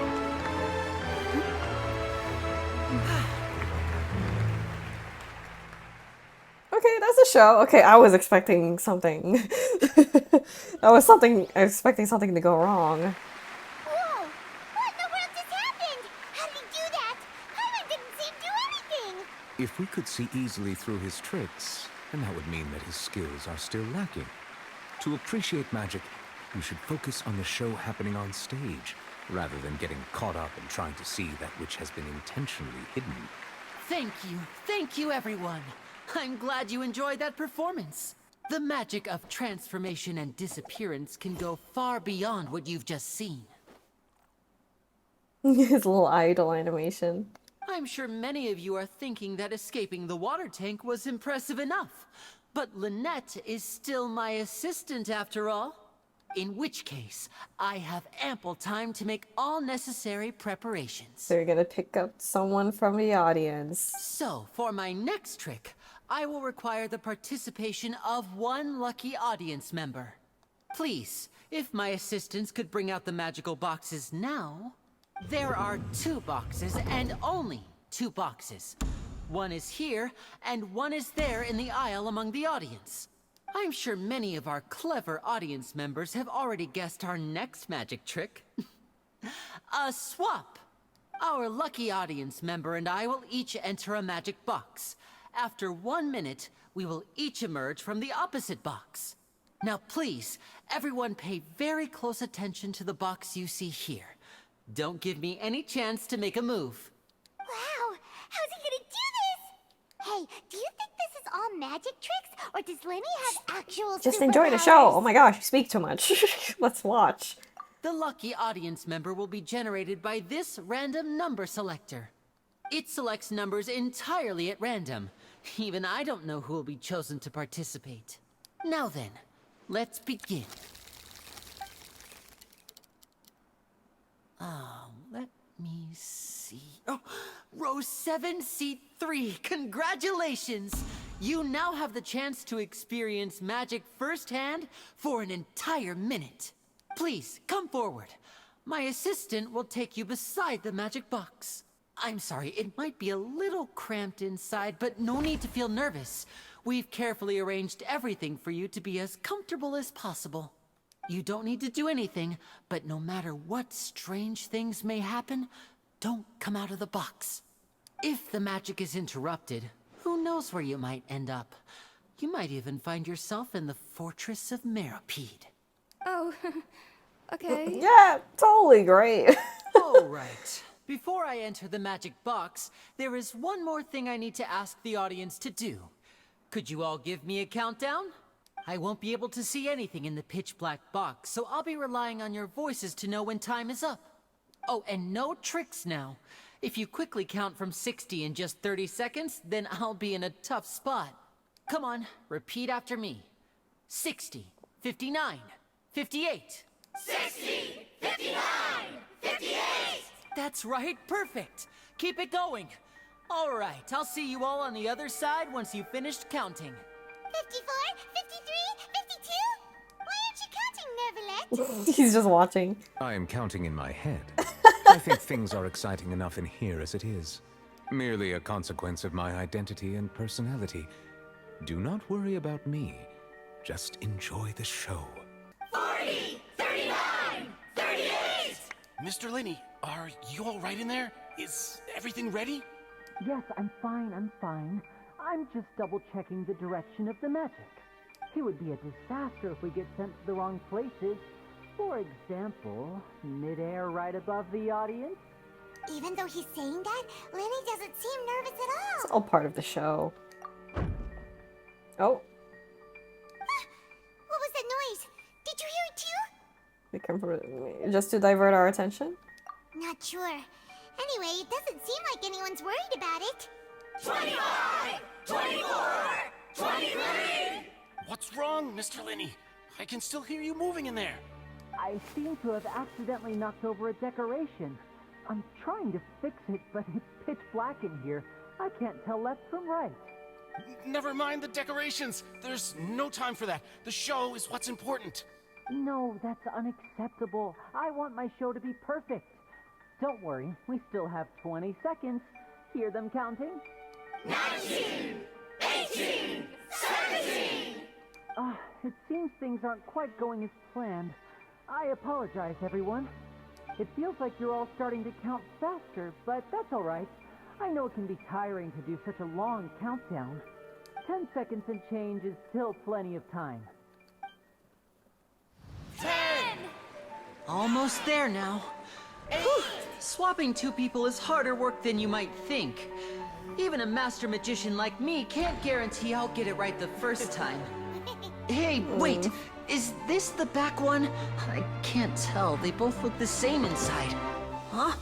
Speaker 1: Okay, that's a show. Okay, I was expecting something. I was expecting something to go wrong.
Speaker 2: Whoa! What in the world just happened? How did he do that? Hyman didn't seem to do anything!
Speaker 20: If we could see easily through his tricks, then that would mean that his skills are still lacking. To appreciate magic, you should focus on the show happening on stage, rather than getting caught up in trying to see that which has been intentionally hidden.
Speaker 5: Thank you everyone. I'm glad you enjoyed that performance. The magic of transformation and disappearance can go far beyond what you've just seen.
Speaker 1: His little idol animation.
Speaker 5: I'm sure many of you are thinking that escaping the water tank was impressive enough. But Lynette is still my assistant after all. In which case, I have ample time to make all necessary preparations.
Speaker 1: So you're gonna pick up someone from the audience.
Speaker 5: So, for my next trick, I will require the participation of one lucky audience member. Please, if my assistants could bring out the magical boxes now. There are 2 boxes, and only 2 boxes. One is here, and one is there in the aisle among the audience. I'm sure many of our clever audience members have already guessed our next magic trick. A swap! Our lucky audience member and I will each enter a magic box. After 1 minute, we will each emerge from the opposite box. Now please, everyone pay very close attention to the box you see here. Don't give me any chance to make a move.
Speaker 2: Wow! How's he gonna do this? Hey, do you think this is all magic tricks, or does Lenny have actual
Speaker 1: Just enjoy the show. Oh my gosh, you speak too much. Let's watch.
Speaker 5: The lucky audience member will be generated by this random number selector. It selects numbers entirely at random. Even I don't know who will be chosen to participate. Now then, let's begin. Let me see. Oh, row 7, seat 3. Congratulations! You now have the chance to experience magic firsthand for an entire minute. Please, come forward. My assistant will take you beside the magic box. I'm sorry, it might be a little cramped inside, but no need to feel nervous. We've carefully arranged everything for you to be as comfortable as possible. You don't need to do anything, but no matter what strange things may happen, don't come out of the box. If the magic is interrupted, who knows where you might end up? You might even find yourself in the Fortress of Meropide.
Speaker 8: Oh, okay.
Speaker 1: Yeah, totally great.
Speaker 5: All right. Before I enter the magic box, there is one more thing I need to ask the audience to do. Could you all give me a countdown? I won't be able to see anything in the pitch black box, so I'll be relying on your voices to know when time is up. Oh, and no tricks now. If you quickly count from 60 in just 30 seconds, then I'll be in a tough spot. Come on, repeat after me. 60, 59, 58.
Speaker 2: 60, 59, 58!
Speaker 5: That's right, perfect. Keep it going. All right, I'll see you all on the other side once you've finished counting.
Speaker 2: 54, 53, 52? Why aren't you counting, Neverlet?
Speaker 1: He's just watching.
Speaker 20: I am counting in my head. I think things are exciting enough in here as it is. Merely a consequence of my identity and personality. Do not worry about me. Just enjoy the show.
Speaker 2: 40, 39, 38!
Speaker 17: Mr. Linney, are you all right in there? Is everything ready?
Speaker 5: Yes, I'm fine. I'm just double-checking the direction of the magic. It would be a disaster if we get sent to the wrong places. For example, midair right above the audience.
Speaker 2: Even though he's saying that, Lenny doesn't seem nervous at all.
Speaker 1: It's all part of the show. Oh,
Speaker 2: What was that noise? Did you hear it too?
Speaker 1: they come from just to divert our attention.
Speaker 2: Not sure. Anyway, it doesn't seem like anyone's worried about it.
Speaker 17: 25, 24, 23! What's wrong, Mr. Linney? I can still hear you moving in there.
Speaker 5: I seem to have accidentally knocked over a decoration. I'm trying to fix it, but it's pitch black in here. I can't tell left from right.
Speaker 17: Never mind the decorations. There's no time for that. The show is what's important.
Speaker 5: No, that's unacceptable. I want my show to be perfect. Don't worry, we still have 20 seconds. Hear them counting?
Speaker 2: 19, 18, 17!
Speaker 5: It seems things aren't quite going as planned. I apologize, everyone. It feels like you're all starting to count faster, but that's all right. I know it can be tiring to do such a long countdown. 10 seconds and change is still plenty of time.
Speaker 2: 10!
Speaker 5: Almost there now. Whew. Swapping two people is harder work than you might think. Even a master magician like me can't guarantee I'll get it right the first time. Hey, wait! Is this the back one? I can't tell. They both look the same inside. Huh?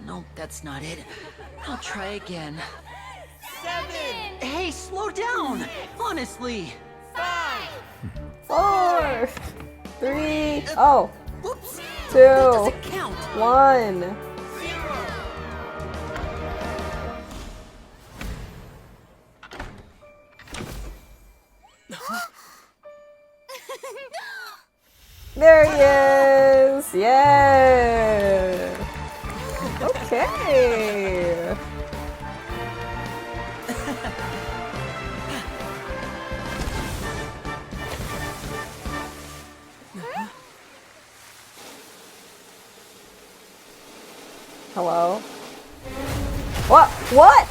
Speaker 5: No, that's not it. I'll try again.
Speaker 2: 7!
Speaker 5: Hey, slow down! Honestly!
Speaker 2: 5!
Speaker 1: 4, 3, oh,
Speaker 5: Whoops!
Speaker 1: 2,
Speaker 5: That doesn't count!
Speaker 1: 1. There he is! Yeah! Okay! Hello? What? What?